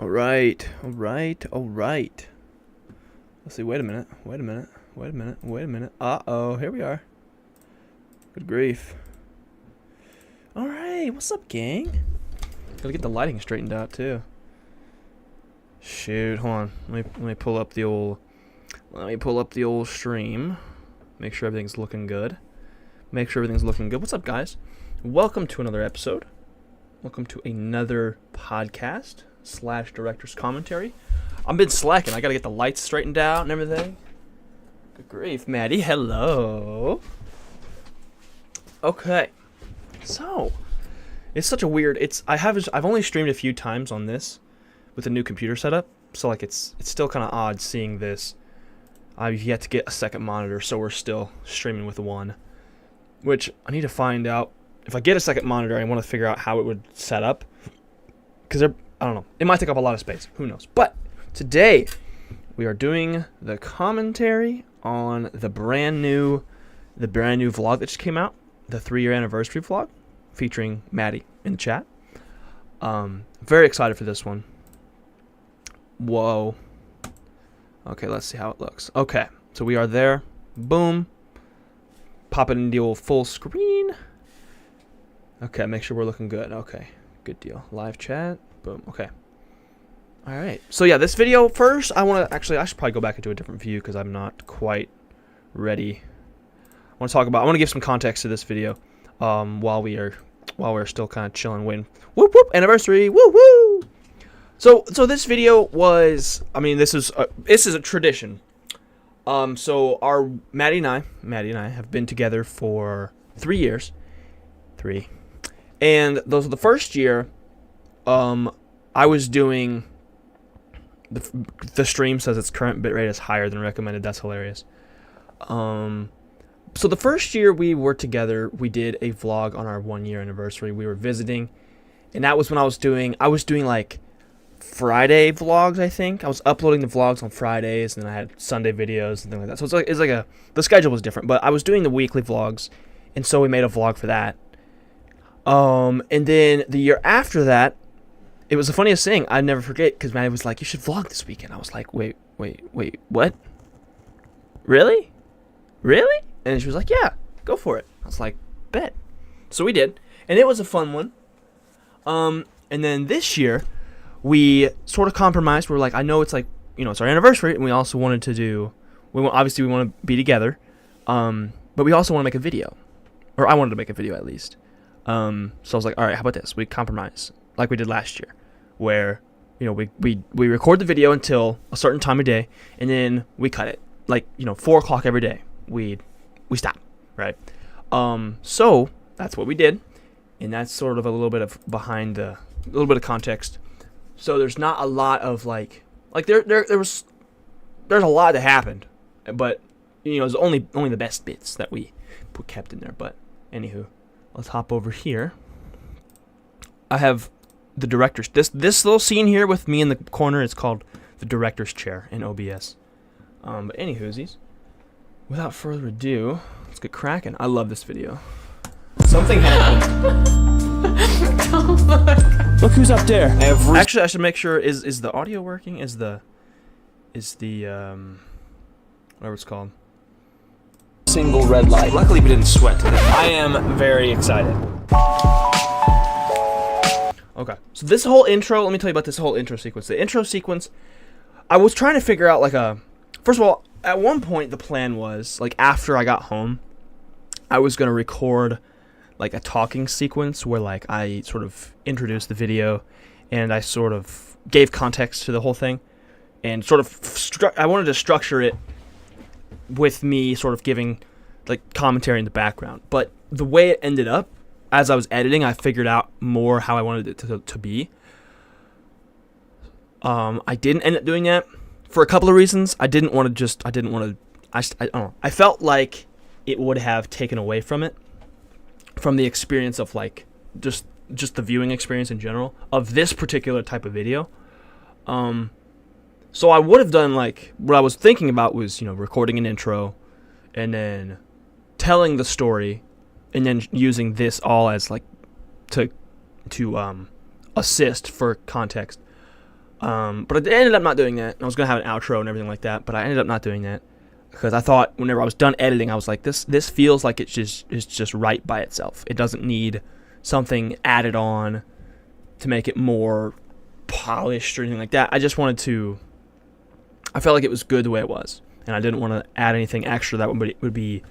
All right. Let's see. Wait a minute. Uh-oh. Here we are. Good grief. All right. What's up, gang? Gotta get the lighting straightened out, too. Shoot. Hold on. Let me pull up the old... stream. Make sure everything's looking good. What's up, guys? Welcome to another episode. Welcome to another podcast / director's commentary. I've been slacking. I gotta get the lights straightened out and everything. Good grief, Maddie. Hello. Okay. So, it's such a weird. I've only streamed a few times on this with a new computer setup. So like it's still kind of odd seeing this. I've yet to get a second monitor, so we're still streaming with one. Which I need to find out. If I get a second monitor, I want to figure out how it would set up. Because I don't know. It might take up a lot of space. Who knows? But today, we are doing the commentary on the brand new vlog that just came out. The 3-year anniversary vlog. Featuring Maddie in the chat. Very excited for this one. Whoa. Okay, let's see how it looks. Okay, so we are there. Boom. Pop it in the old full screen. Okay, make sure we're looking good. Okay, good deal. Live chat. Boom. Okay. All right. So yeah, this video first, I should probably go back into a different view because I'm not quite ready. I want to give some context to this video while we're still kind of chilling, waiting. Whoop whoop, anniversary. Woo woo. So this video was, this is a tradition. So Maddie and I have been together for 3 years. 3. And those are the first year, I was doing, the stream says its current bitrate is higher than recommended. That's hilarious. So the first year we were together, we did a vlog on our 1-year anniversary. We were visiting, and that was when I was doing like Friday vlogs, I think. I was uploading the vlogs on Fridays, and then I had Sunday videos and things like that. So the schedule was different, but I was doing the weekly vlogs, and so we made a vlog for that. And then the year after that, it was the funniest thing. I'd never forget, because Maddie was like, "You should vlog this weekend." I was like, wait, what? Really? And she was like, "Yeah, go for it." I was like, "Bet." So we did, and it was a fun one. And then this year, we sort of compromised. We're like, I know it's like, it's our anniversary, and we also wanted to obviously we want to be together, but we also want to make a video, or I wanted to make a video at least. So I was like, all right, how about this? We compromise like we did last year, where we record the video until a certain time of day, and then we cut it, like 4 o'clock every day. We stop, right? So that's what we did, and that's sort of a little bit of a little bit of context. So there's not a lot of there's a lot that happened, but it's only the best bits that we kept in there. But anywho, let's hop over here. I have the director's this little scene here with me in the corner is called the director's chair in OBS. But anywhoosies, without further ado, let's get cracking. I love this video. Something happened. Don't look. Look who's up there. Actually, I should make sure, is the audio working? Is the whatever it's called. Single red light. Luckily we didn't sweat today. I am very excited. Okay. So this whole intro, let me tell you about this whole intro sequence. The intro sequence, I was trying to figure out first of all, at one point the plan was, after I got home, I was going to record a talking sequence where I sort of introduced the video and I sort of gave context to the whole thing, and sort of I wanted to structure it with me sort of giving commentary in the background. But the way it ended up, as I was editing, I figured out more how I wanted it to be. I didn't end up doing that for a couple of reasons. I don't know. I felt like it would have taken away from the experience of just the viewing experience in general of this particular type of video. So I would have done what I was thinking about was recording an intro, and then telling the story, and then using this all as to assist for context. But I ended up not doing that. I was gonna have an outro and everything like that, but I ended up not doing that because I thought whenever I was done editing, I was like, this feels like it's just right by itself. It doesn't need something added on to make it more polished or anything like that. I just wanted to. I felt like it was good the way it was, and I didn't want to add anything extra that would be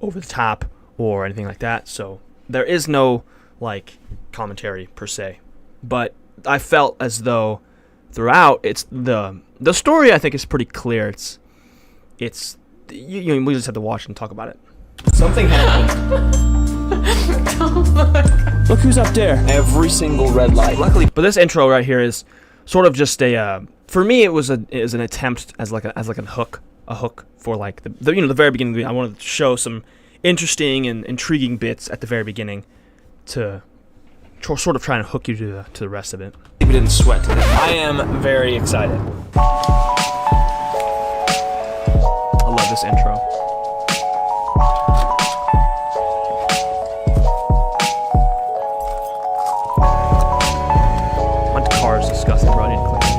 over the top or anything like that. So there is no like commentary per se, but I felt as though throughout it's the story I think is pretty clear. It's we just have to watch and talk about it. Something happened. Look who's up there. Every single red light. Luckily, but this intro right here is sort of just a for me it was an attempt as like a hook for like the very beginning. I wanted to show some interesting and intriguing bits at the very beginning to sort of try and hook you to the rest of it. We didn't sweat today. I am very excited. I love this intro. My car is disgusting, bro. I need to clean it.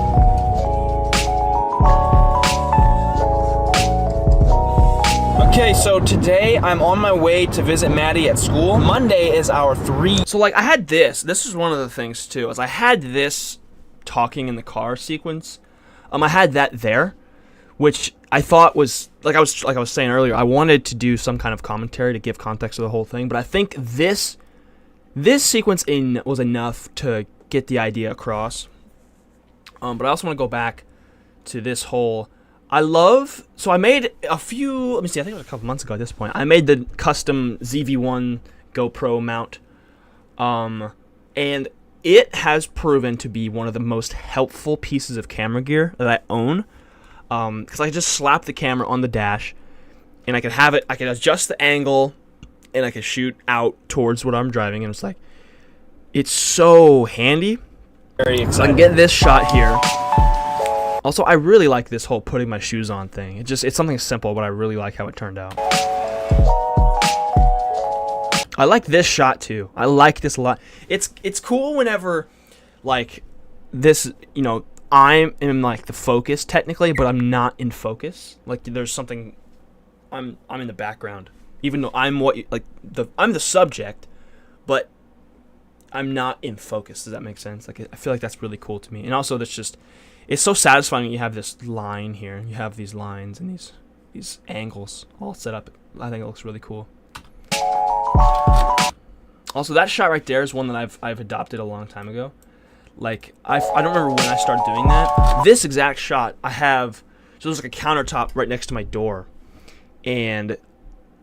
Okay, so today I'm on my way to visit Maddie at school. Monday is our 3. So like I had this is one of the things too, is I had this talking in the car sequence. I had that there, which I thought was like I was saying earlier, I wanted to do some kind of commentary to give context to the whole thing, but I think this sequence was enough to get the idea across. But I also want to go back to this whole so I made a few, let me see, I think it was a couple months ago at this point. I made the custom ZV-1 GoPro mount. And it has proven to be one of the most helpful pieces of camera gear that I own. Because I just slap the camera on the dash, and I can adjust the angle, and I can shoot out towards what I'm driving, and it's so handy. Very So I excited. can get this shot here. Also, I really like this whole putting my shoes on thing. It's something simple, but I really like how it turned out. I like this shot too. I like this a lot. It's cool whenever like this, I'm in like the focus technically, but I'm not in focus. Like there's something I'm in the background. Even though I'm I'm the subject, but I'm not in focus. Does that make sense? Like I feel like that's really cool to me. And also it's so satisfying when you have this line here. You have these lines and these angles all set up. I think it looks really cool. Also, that shot right there is one that I've adopted a long time ago. Like I don't remember when I started doing that. This exact shot I have. So there's like a countertop right next to my door, and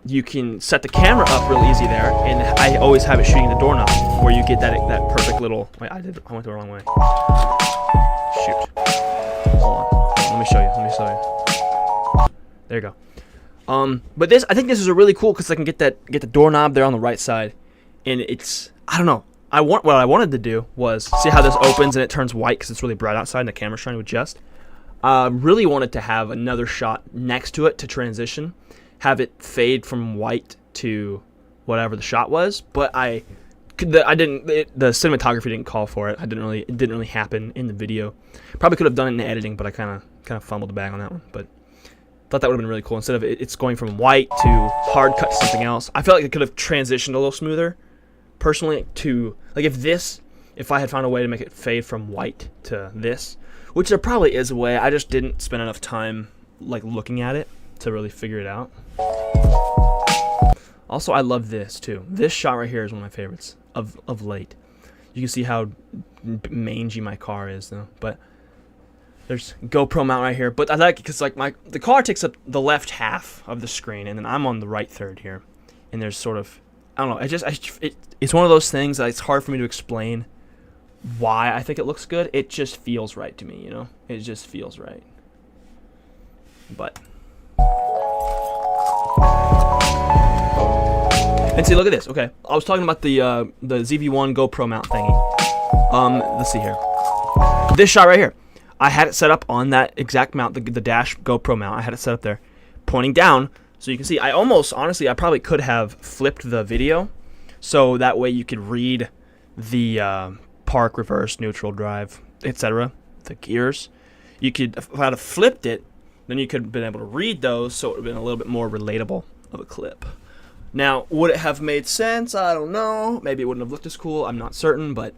you can set the camera up real easy there. And I always have it shooting the doorknob, where you get that perfect little. Wait, I went the wrong way. Shoot. Hold on. Let me show you. There you go. But I think this is a really cool because I can get the doorknob there on the right side, and I don't know. What I wanted to do was see how this opens and it turns white because it's really bright outside and the camera's trying to adjust. Really wanted to have another shot next to it to transition, have it fade from white to whatever the shot was, but the cinematography didn't call for it. It didn't really happen in the video. Probably could have done it in the editing, but I kind of fumbled the bag on that one. But thought that would have been really cool. Instead of it's going from white to hard cut to something else, I felt like it could have transitioned a little smoother. Personally, to like if I had found a way to make it fade from white to this, which there probably is a way. I just didn't spend enough time like looking at it to really figure it out. Also, I love this too. This shot right here is one of my favorites of late. You can see how mangy my car is though, but there's GoPro mount right here. But I like it because like the car takes up the left half of the screen, and then I'm on the right third here, and there's sort of I don't know. It's one of those things that it's hard for me to explain why I think it looks good. It just feels right to me, It just feels right. But and see, look at this. Okay, I was talking about the ZV-1 GoPro mount thingy. Let's see here. This shot right here. I had it set up on that exact mount, the dash GoPro mount. I had it set up there, pointing down. So you can see, I probably could have flipped the video, so that way you could read the park, reverse, neutral, drive, etc. the gears. You could, if I had flipped it, then you could have been able to read those, so it would have been a little bit more relatable of a clip. Now, would it have made sense? I don't know. Maybe it wouldn't have looked as cool. I'm not certain, but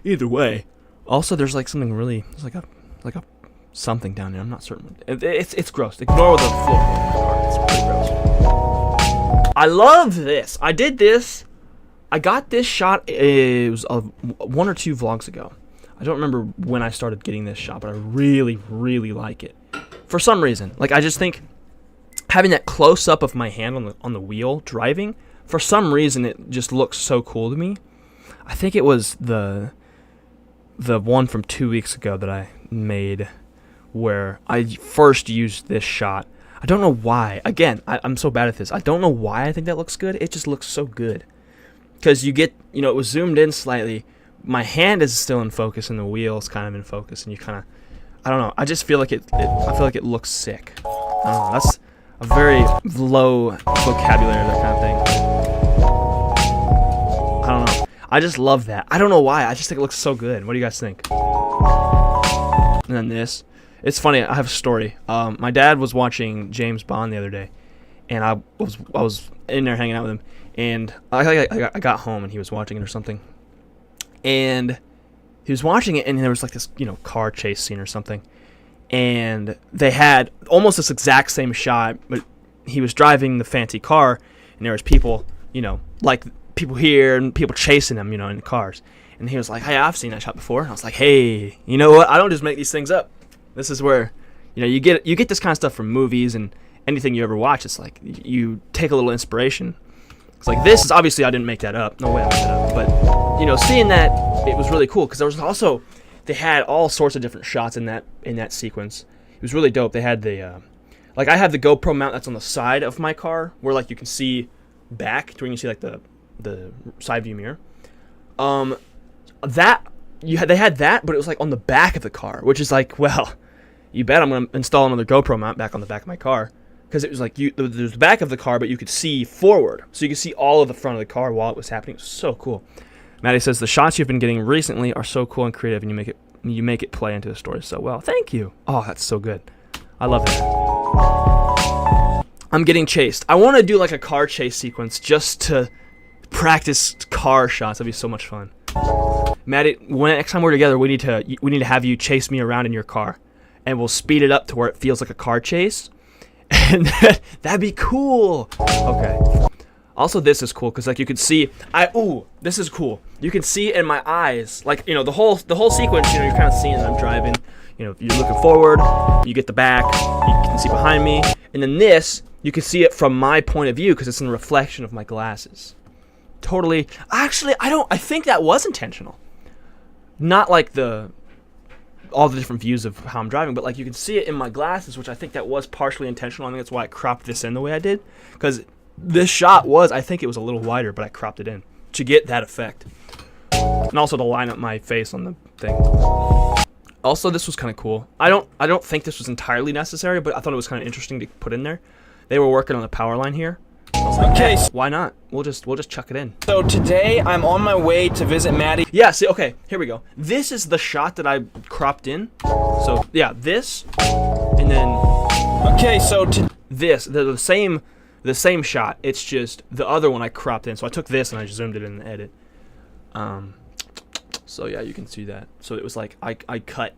either way. Also, there's like something really, there's like a something down there. I'm not certain. It's gross. Ignore the floor. It's pretty gross. I love this. I did this. I got this shot. It was 1 or 2 vlogs ago. I don't remember when I started getting this shot, but I really, really like it. For some reason, like I just think having that close up of my hand on the wheel driving, for some reason it just looks so cool to me. I think it was the one from 2 weeks ago that I made where I first used this shot. I don't know why. Again, I'm so bad at this. I don't know why I think that looks good. It just looks so good. Because you get, it was zoomed in slightly. My hand is still in focus and the wheel's kind of in focus. And you kind of, I don't know. I just feel like I feel like it looks sick. I don't know. That's a very low vocabulary, that kind of thing. I don't know. I just love that. I don't know why. I just think it looks so good. What do you guys think? And then this. It's funny. I have a story. My dad was watching James Bond the other day, and I was in there hanging out with him, and I got home and he was watching it or something, and he was watching it, and there was like this car chase scene or something, and they had almost this exact same shot, but he was driving the fancy car, and there was people like people here and people chasing him in cars, and he was like, hey, I've seen that shot before. And I was like, hey, you know what, I don't just make these things up. This is where you get this kind of stuff from movies and anything you ever watch. It's like you take a little inspiration. It's like, this is obviously, I didn't make that up. No way I made that up. But seeing that, it was really cool because there was also, they had all sorts of different shots in that sequence. It was really dope. They had the like I have the GoPro mount that's on the side of my car where like you can see back to where you can see like the side view mirror. They had that, but it was like on the back of the car, which is like, well, you bet I'm gonna install another GoPro mount back on the back of my car, because it was like there's the back of the car, but you could see forward, so you could see all of the front of the car while it was happening. It was so cool. Maddie says the shots you've been getting recently are so cool and creative, and you make it play into the story so well. Thank you. Oh, that's so good. I love that. I'm getting chased. I want to do like a car chase sequence just to practice car shots. That'd be so much fun. Maddie, next time we're together, we need to have you chase me around in your car, and we'll speed it up to where it feels like a car chase, and that'd be cool. Okay. Also, this is cool because like you can see, this is cool. You can see in my eyes, like the whole sequence. You're kind of seeing that I'm driving. You're looking forward. You get the back. You can see behind me, and then this, you can see it from my point of view because it's in a reflection of my glasses. Totally. Actually, I think that was intentional. Not like all the different views of how I'm driving, but like you can see it in my glasses, which I think that was partially intentional. I think that's why I cropped this in the way I did, because this shot I think it was a little wider, but I cropped it in to get that effect, and also to line up my face on the thing. Also, this was kind of cool. I don't think this was entirely necessary, but I thought it was kind of interesting to put in there. They were working on the power line here. Like, okay, why not? We'll just chuck it in. So today I'm on my way to visit Maddie. Yeah, see, okay, here we go. This is the shot that I cropped in. So yeah, this, and then okay, so this, the same shot. It's just the other one I cropped in. So I took this and I zoomed it in the edit. So yeah, you can see that. So it was like I cut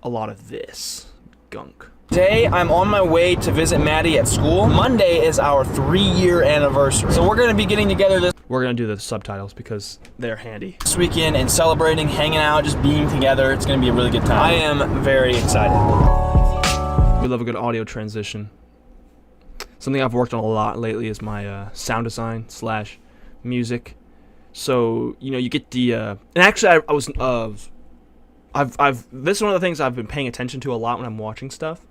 a lot of this gunk. Today, I'm on my way to visit Maddie at school. Monday is our 3-year anniversary. So we're gonna be getting together We're gonna do the subtitles because they're handy. This weekend and celebrating, hanging out, just being together. It's gonna be a really good time. I am very excited. We love a good audio transition. Something I've worked on a lot lately is my sound design / music. So, you get the, and actually this is one of the things I've been paying attention to a lot when I'm watching stuff,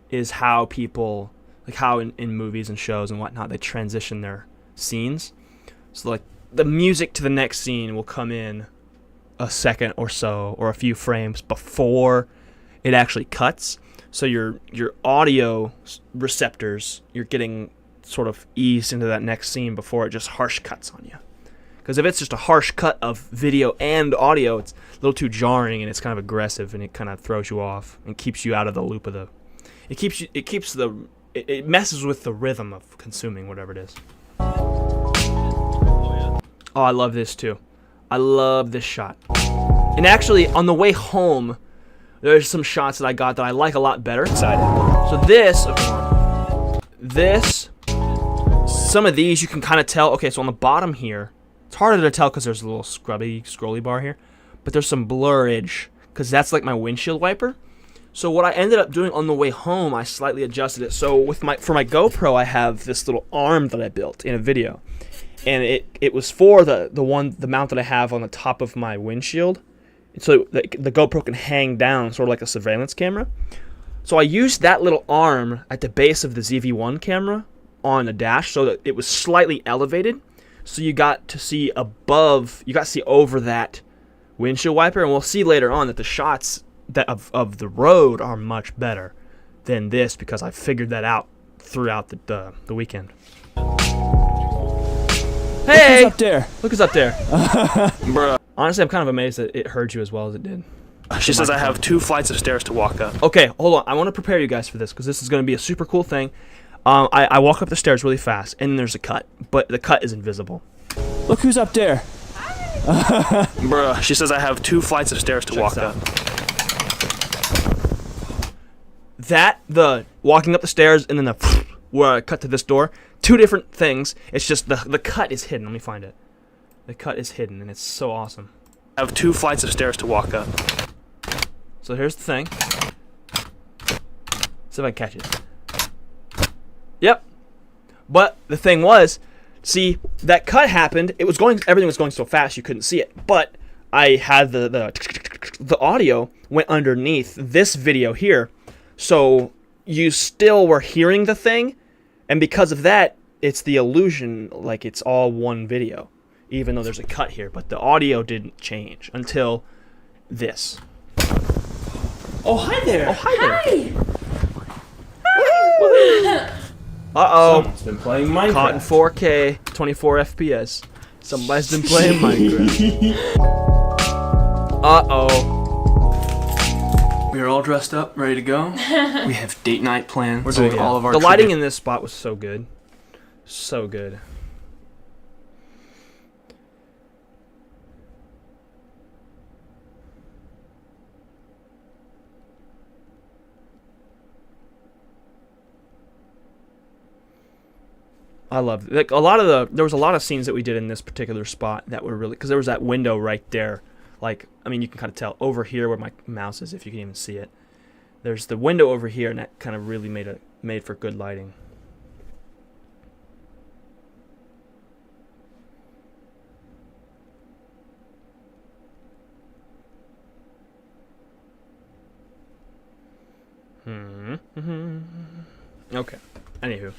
is how people, like how in movies and shows and whatnot, they transition their scenes. So like the music to the next scene will come in a second or so, or a few frames before it actually cuts. So your audio receptors, you're getting sort of eased into that next scene before it just harsh cuts on you. Because if it's just a harsh cut of video and audio, it's a little too jarring and it's kind of aggressive and it kind of throws you off and keeps you out of the loop of the. It messes with the rhythm of consuming whatever it is. Oh, I love this too. I love this shot. And actually, on the way home, there's some shots that I got that I like a lot better. Excited. So some of these you can kind of tell. Okay, so on the bottom here, it's harder to tell because there's a little scrolly bar here, but there's some blurage because that's like my windshield wiper. So what I ended up doing on the way home, I slightly adjusted it. So for my GoPro, I have this little arm that I built in a video, and it was for the mount that I have on the top of my windshield, so the GoPro can hang down, sort of like a surveillance camera. So I used that little arm at the base of the ZV-1 camera on the dash, so that it was slightly elevated, so you got to see over that windshield wiper, and we'll see later on that the shots of the road are much better than this because I figured that out throughout the weekend. Hey! Look who's up there. Look who's up there. Bruh. Honestly, I'm kind of amazed that it heard you as well as it did. She says I have 2 flights of stairs to walk up. Okay, hold on. I want to prepare you guys for this because this is going to be a super cool thing. I walk up the stairs really fast, and there's a cut, but the cut is invisible. Look who's up there. Bruh. She says I have 2 flights of stairs to walk up. The walking up the stairs and then the where I cut to this door, 2 different things. It's just the cut is hidden. Let me find it. The cut is hidden, and it's so awesome. I have 2 flights of stairs to walk up. So here's the thing. See if I can catch it. Yep. But the thing was, see, that cut happened. Everything was going so fast you couldn't see it. But I had the audio went underneath this video here, so you still were hearing the thing, and because of that, it's the illusion like it's all one video, even though there's a cut here. But the audio didn't change until this. Oh, hi there. Oh, hi there. Hi. Uh-oh. Someone's been playing Minecraft. Caught in 4K, 24 FPS. Somebody's been playing Minecraft. Uh-oh. We are all dressed up, ready to go. We have date night planned. We're doing all of our... The lighting in this spot was so good. So good. I love it. Like there was a lot of scenes that we did in this particular spot that were really, because there was that window right there. Like, I mean, you can kind of tell over here where my mouse is, if you can even see it. There's the window over here, and that kind of really made for good lighting. Okay. Anywho.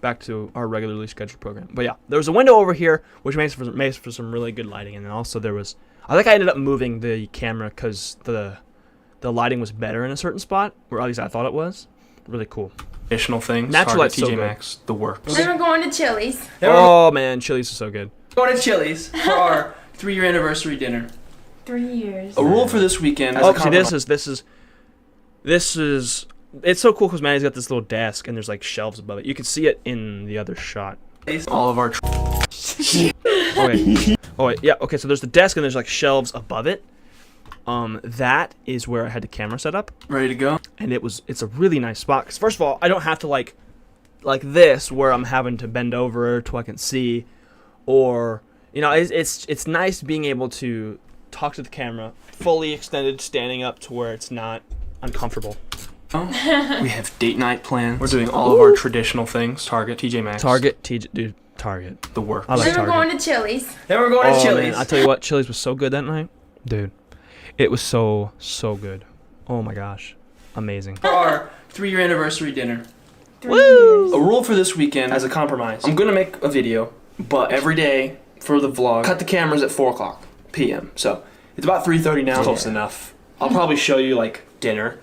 Back to our regularly scheduled program. But yeah, there was a window over here, which makes for some really good lighting. And then also there was, I think I ended up moving the camera because the lighting was better in a certain spot, or at least I thought it was. Really cool. Additional things. Natural light's so TJ good. Maxx, the works. Then we're going to Chili's. Oh man, Chili's is so good. Going to Chili's for our 3-year anniversary dinner. 3 years. A rule for this weekend. Oh, see, this is. It's so cool because Maddie's got this little desk and there's like shelves above it. You can see it in the other shot. All of our. Okay. Oh wait, yeah. Okay, so there's the desk and there's like shelves above it. That is where I had the camera set up. Ready to go. And it's a really nice spot. Cause first of all, I don't have to like this where I'm having to bend over so I can see, or it's nice being able to talk to the camera fully extended, standing up to where it's not uncomfortable. We have date night planned. We're doing all of our traditional things. Target, TJ Maxx. Target. The works. I like Then we're Target. going to Chili's. Then we're going to Man, Chili's. I tell you what, Chili's was so good that night, dude. It was so good. Oh my gosh, amazing. For our 3-year anniversary dinner. 3 years. A rule for this weekend as a compromise. I'm gonna make a video, but every day for the vlog, cut the cameras at 4:00 p.m. So it's about 3:30 now. Close enough. I'll probably show you like dinner.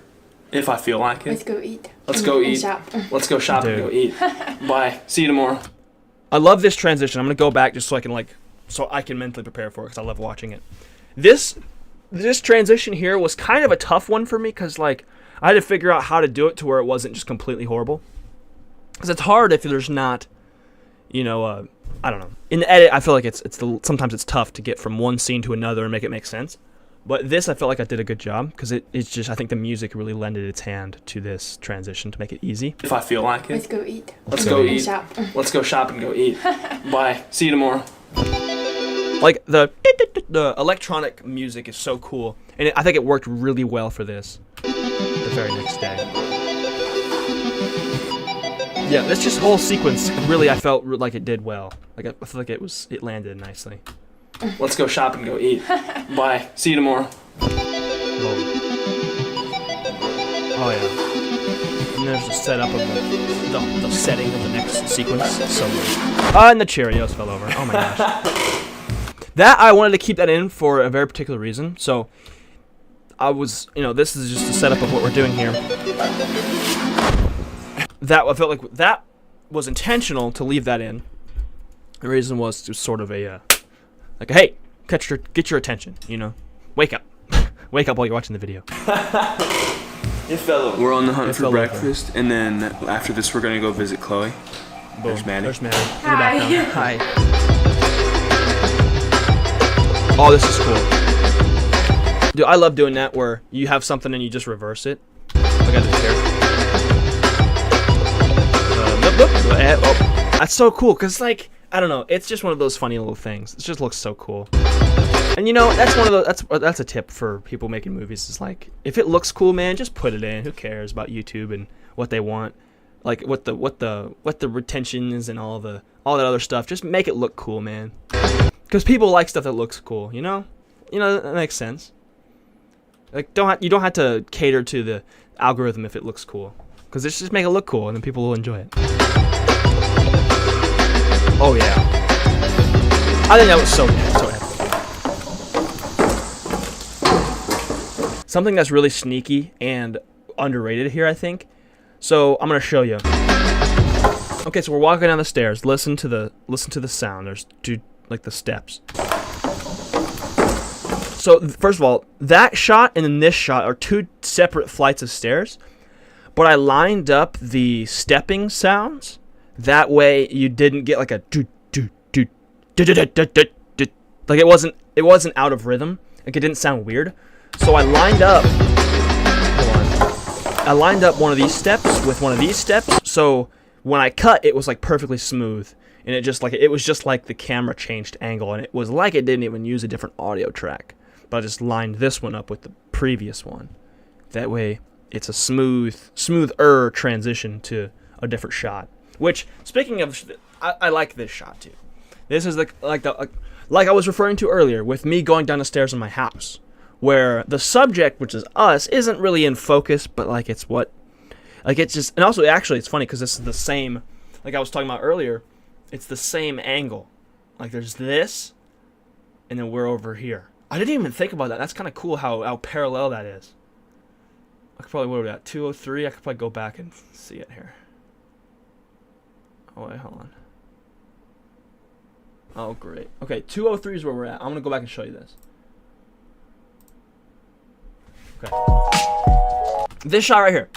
If I feel like it. Let's go eat. Let's go eat. Shop. Let's go shop and go eat. Bye. See you tomorrow. I love this transition. I'm gonna go back just so I can like so I can mentally prepare for it because I love watching it. This transition here was kind of a tough one for me because like I had to figure out how to do it to where it wasn't just completely horrible. Because it's hard if there's not, I don't know. In the edit, I feel like sometimes it's tough to get from one scene to another and make it make sense. But this, I felt like I did a good job because it's just, I think the music really lended its hand to this transition to make it easy. If I feel like it. Let's go eat. Let's go eat. Shop. Let's go shop and go eat. Bye. See you tomorrow. Like the electronic music is so cool, and I think it worked really well for this. The very next day. Yeah, this just whole sequence really, I felt like it did well. Like I feel like it landed nicely. Let's go shop and go eat. Bye. See you tomorrow. Oh yeah. And there's the setup of the setting of the next sequence. So good. And the Cheerios fell over. Oh my gosh. That I wanted to keep that in for a very particular reason. So I was, this is just the setup of what we're doing here. That I felt like that was intentional to leave that in. The reason was to sort of like, hey, get your attention, wake up. Wake up while you're watching the video. It fell over. We're on the hunt for breakfast, over. And then after this, we're gonna go visit Chloe. Boom. There's Maddie. There's Maddie. Hi. Hi. Oh, this is cool. Dude, I love doing that where you have something and you just reverse it. Like I did here. That's so cool, because, like, I don't know, it's just one of those funny little things. It just looks so cool. And, that's one of those, that's a tip for people making movies, is, like, if it looks cool, man, just put it in. Who cares about YouTube and what they want? Like, what the retention is and all that other stuff. Just make it look cool, man. Because people like stuff that looks cool, that makes sense. Like, you don't have to cater to the algorithm if it looks cool. Because it's just make it look cool, and then people will enjoy it. Oh yeah, I think that was so epic. Something that's really sneaky and underrated here, I think. So I'm gonna show you. Okay, so we're walking down the stairs. Listen to the sound. There's the steps. So first of all, that shot and then this shot are two separate flights of stairs, but I lined up the stepping sounds. That way you didn't get like a like it wasn't out of rhythm. Like it didn't sound weird. So I lined up one of these steps with one of these steps. So when I cut, it was like perfectly smooth, and it was just like the camera changed angle, and it was like it didn't even use a different audio track. But I just lined this one up with the previous one. That way it's a smoother transition to a different shot. Which, speaking of, I like this shot too. This is like I was referring to earlier with me going down the stairs in my house, where the subject, which is us, isn't really in focus, but and also actually it's funny because this is the same, like I was talking about earlier, it's the same angle. Like there's this, and then we're over here. I didn't even think about that. That's kind of cool how parallel that is. I could probably, what are we at, 203? I could probably go back and see it here. Oh, wait, hold on. Oh, great. Okay, 203 is where we're at. I'm going to go back and show you this. Okay. This shot right here.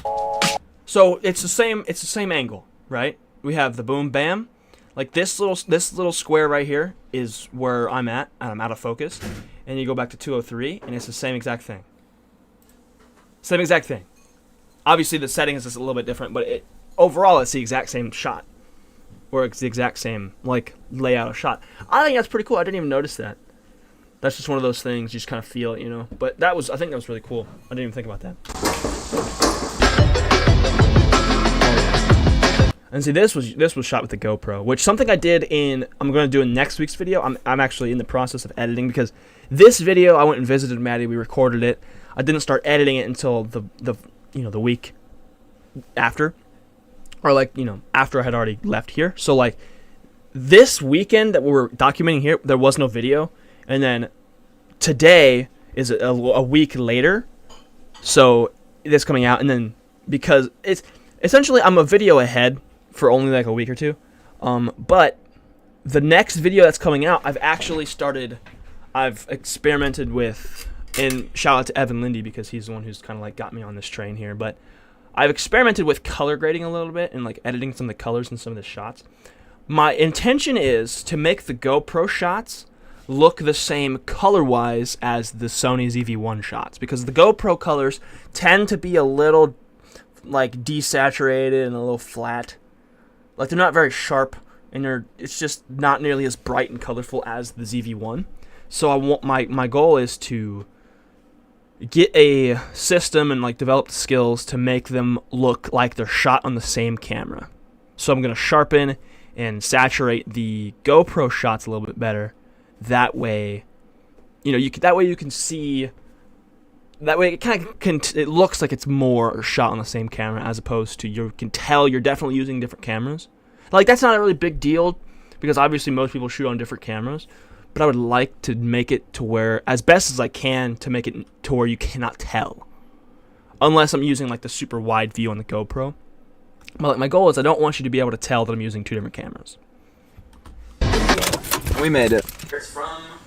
So, it's the same angle, right? We have the boom, bam. Like, this little square right here is where I'm at, and I'm out of focus. And you go back to 203, and it's the same exact thing. Same exact thing. Obviously, the setting is just a little bit different, but overall, it's the exact same shot. Or it's the exact same, like, layout of shot. I think that's pretty cool. I didn't even notice that. That's just one of those things. You just kind of feel it, But I think that was really cool. I didn't even think about that. And see, this was shot with the GoPro, which something I did I'm going to do in next week's video. I'm actually in the process of editing, because this video, I went and visited Maddie. We recorded it. I didn't start editing it until the week after. Or after I had already left here. So this weekend that we were documenting here, there was no video. And then today is a week later. So this coming out. And then because it's essentially I'm a video ahead for only like a week or two. But the next video that's coming out, I've experimented with, and shout out to Evan Lindy because he's the one who's kind of like got me on this train here, but I've experimented with color grading a little bit and like editing some of the colors in some of the shots. My intention is to make the GoPro shots look the same color-wise as the Sony ZV-1 shots, because the GoPro colors tend to be a little like desaturated and a little flat. Like they're not very sharp, and it's just not nearly as bright and colorful as the ZV-1. So I want my goal is to get a system and like develop the skills to make them look like they're shot on the same camera. So I'm gonna sharpen and saturate the GoPro shots a little bit better. That way, you can see. That way, it kind of it looks like it's more shot on the same camera, as opposed to you can tell you're definitely using different cameras. Like that's not a really big deal because obviously most people shoot on different cameras. But I would like to make it to where, as best as I can, to make it to where you cannot tell, unless I'm using like the super wide view on the GoPro. But like my goal is I don't want you to be able to tell that I'm using two different cameras. We made it.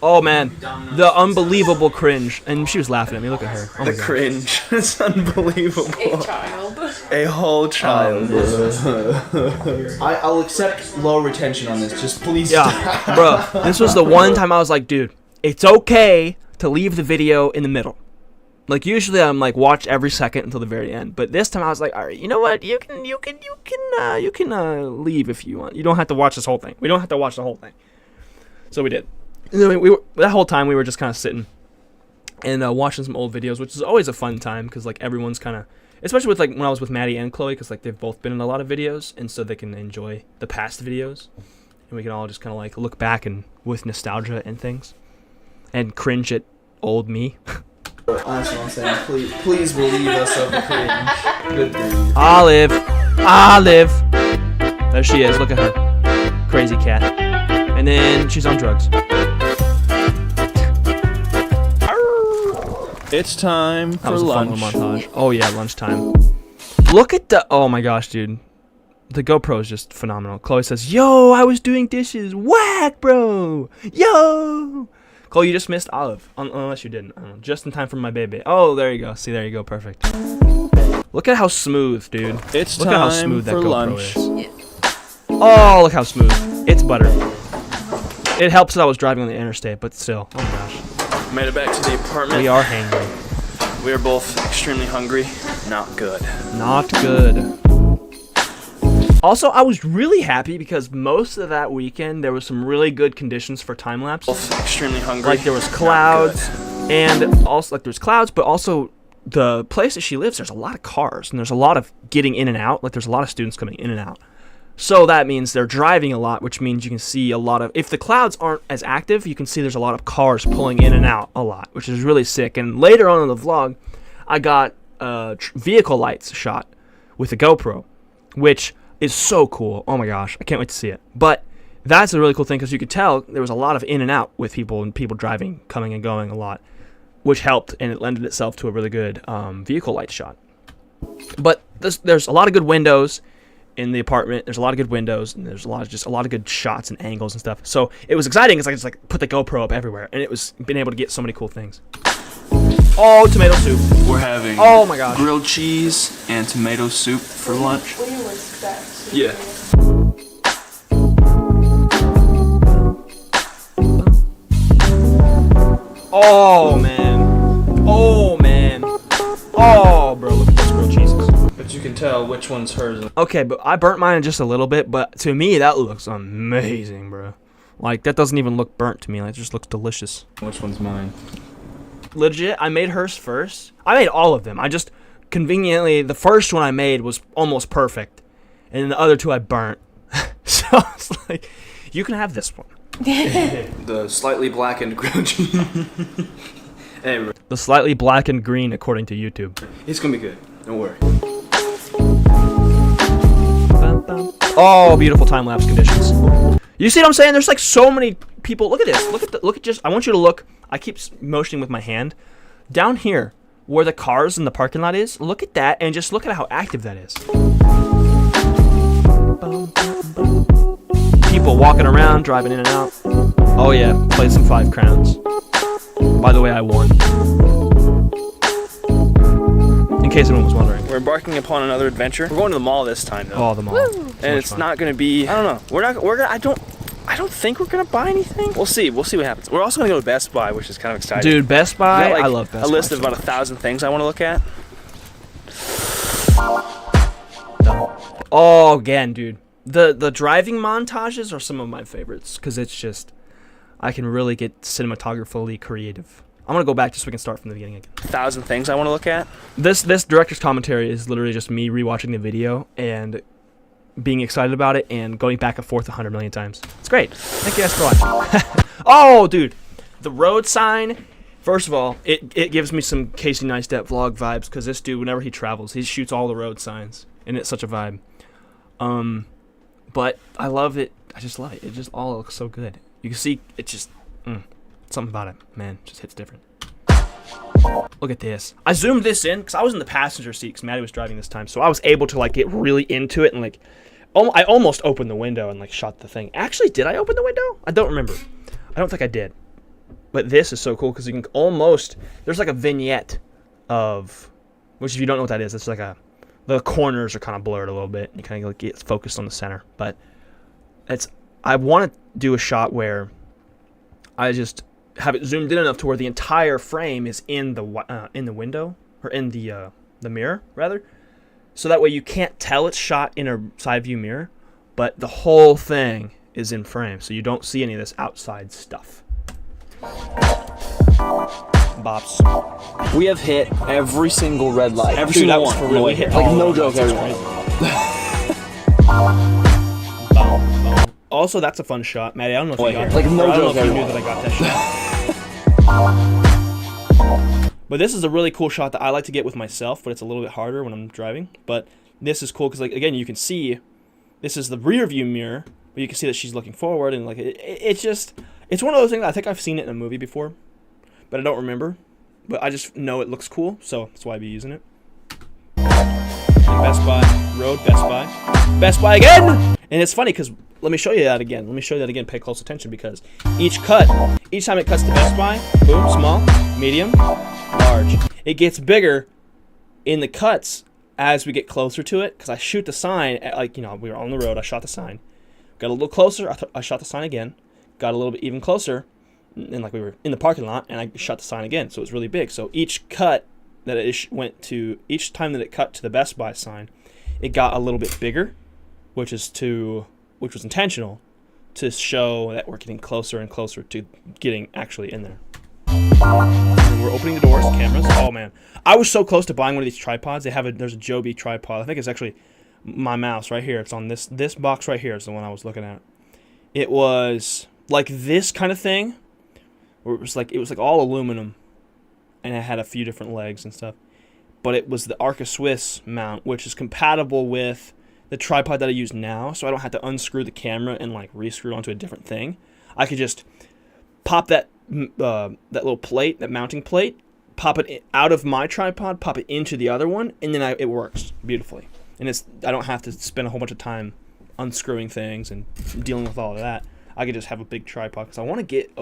Oh man, the unbelievable cringe, and she was laughing at me. Look at her. Oh The cringe. It's unbelievable. A child. A whole child. I'll accept low retention on this. Just please. Yeah, bro. This was the one time I was like, dude, it's okay to leave the video in the middle. Like usually I'm like watch every second until the very end, but this time I was like, all right, you know what? You can leave if you want. You don't have to watch this whole thing. We don't have to watch the whole thing. So we did. That whole time we were just kind of sitting and watching some old videos, which is always a fun time because like everyone's kind of, especially with like when I was with Maddie and Chloe, because like they've both been in a lot of videos, and so they can enjoy the past videos, and we can all just kind of like look back and with nostalgia and things, and cringe at old me. That's what I'm saying. Please relieve us of the cringe. Good thing. Olive. There she is. Look at her. Crazy cat. And then she's on drugs. It's time That for was a fun lunch. little montage. Oh yeah, lunchtime. Look at the. Oh my gosh, dude. The GoPro is just phenomenal. Chloe says, "Yo, I was doing dishes. Whack, bro. Yo." Chloe, you just missed Olive. Unless you didn't. I don't know. Just in time for my baby. Oh, there you go. See, there you go. Perfect. Look at how smooth, dude. It's Look at how time smooth that for GoPro lunch. is. Oh, look how smooth. It's butter. It helps that I was driving on the interstate, but still. Oh my gosh. Made it back to the apartment. We are hangry. We are both extremely hungry. Not good. Not good. Also, I was really happy because most of that weekend there was some really good conditions for time lapse. Both extremely hungry. Like there was Not clouds, good. and also like there's clouds, but also the place that she lives, there's a lot of cars and there's a lot of getting in and out. Like there's a lot of students coming in and out. So that means they're driving a lot, which means you can see a lot of, if the clouds aren't as active, you can see there's a lot of cars pulling in and out a lot, which is really sick. And later on in the vlog, I got vehicle lights shot with a GoPro, which is so cool. Oh my gosh, I can't wait to see it. But that's a really cool thing because you could tell there was a lot of in and out with people and people driving, coming and going a lot, which helped, and it lended itself to a really good vehicle light shot. But there's a lot of good windows in the apartment. There's a lot of good windows, and there's a lot of good shots and angles and stuff. So it was exciting because I just like put the GoPro up everywhere, and it was being able to get so many cool things. Oh, tomato soup. We're having Oh my gosh. grilled cheese and tomato soup for lunch. We whisk that. Yeah. Oh man. Oh man. Oh bro, look at those grilled cheeses. But you can tell which one's hers. Okay, but I burnt mine just a little bit, but to me that looks amazing, bro. Like that doesn't even look burnt to me. Like it just looks delicious. Which one's mine? Legit, I made hers first. I made all of them. I just conveniently the first one I made was almost perfect, and then the other two I burnt. So it's like, you can have this one. The slightly blackened grilled cheese. Hey, The slightly black and green according to YouTube. it's gonna be good. Don't worry. Oh, beautiful time lapse conditions. You see what I'm saying? There's like so many people. Look at this. Look at just. I want you to look. I keep motioning with my hand down here where the cars in the parking lot is. Look at that and just look at how active that is. people walking around, driving in and out. Oh yeah, played some 5 Crowns. By the way, I won. In case anyone was wondering. We're embarking upon another adventure. We're going to the mall this time, though. Oh, the mall. And it's not going to be. I don't know. I don't think we're gonna buy anything. We'll see. We'll see what happens. We're also gonna go to Best Buy, which is kind of exciting. Dude, Best Buy. Like I love Best Buy. A list of so about much. 1,000 things I want to look at. Oh, again, dude. The driving montages are some of my favorites because it's just I can really get cinematographically creative. I'm gonna go back just so we can start from the beginning again. 1,000 things I want to look at. This director's commentary is literally just me rewatching the video and being excited about it and going back and forth 100 million times. It's great. Thank you guys for watching. Oh, dude, the road sign. First of all, it gives me some Casey Neistat vlog vibes because this dude, whenever he travels, he shoots all the road signs, and it's such a vibe. But I love it. I just love it. It just all looks so good. You can see it just something about it, man. Just hits different. Look at this. I zoomed this in because I was in the passenger seat because Maddie was driving this time, so I was able to like get really into it and like. I almost opened the window and like shot the thing. Actually, did I open the window? I don't remember. I don't think I did. But this is so cool because you can almost there's like a vignette of which if you don't know what that is, it's like the corners are kind of blurred a little bit. And you kind of like get focused on the center. But I want to do a shot where I just have it zoomed in enough to where the entire frame is in the window or in the mirror rather. So that way you can't tell it's shot in a side view mirror, but the whole thing is in frame, so you don't see any of this outside stuff. Bops. We have hit every single red light. Every single one. For real. We hit like no joke. Also, that's a fun shot, Maddie. I don't know if you got like no I don't joke. know if you knew that I got that shot. But this is a really cool shot that I like to get with myself, but it's a little bit harder when I'm driving. But this is cool because, like, again, you can see this is the rear view mirror, but you can see that she's looking forward, and like it's one of those things that I think I've seen it in a movie before, but I don't remember. But I just know it looks cool, so that's why I'll be using it. And Best Buy Road, Best Buy again. And it's funny because let me show you that again. Pay close attention because each time it cuts to Best Buy, boom, small, medium, large. It gets bigger in the cuts as we get closer to it because I shoot the sign at, like, you know, we were on the road. I shot the sign, got a little closer. I shot the sign again, got a little bit even closer, and like we were in the parking lot, and I shot the sign again. So it was really big. So each cut that it went to, each time that it cut to the Best Buy sign, it got a little bit bigger, which was intentional to show that we're getting closer and closer to getting actually in there. And we're opening the doors, cameras. Oh man, I was so close to buying one of these tripods. There's a Joby tripod. I think it's actually my mouse right here. It's on this box right here. Is the one I was looking at. It was like this kind of thing, where it was like all aluminum, and it had a few different legs and stuff. But it was the Arca Swiss mount, which is compatible with the tripod that I use now, so I don't have to unscrew the camera and like re-screw it onto a different thing. I could just pop that little plate, that mounting plate, pop it out of my tripod, pop it into the other one, and then it works beautifully. And I don't have to spend a whole bunch of time unscrewing things and dealing with all of that. I could just have a big tripod because I want to get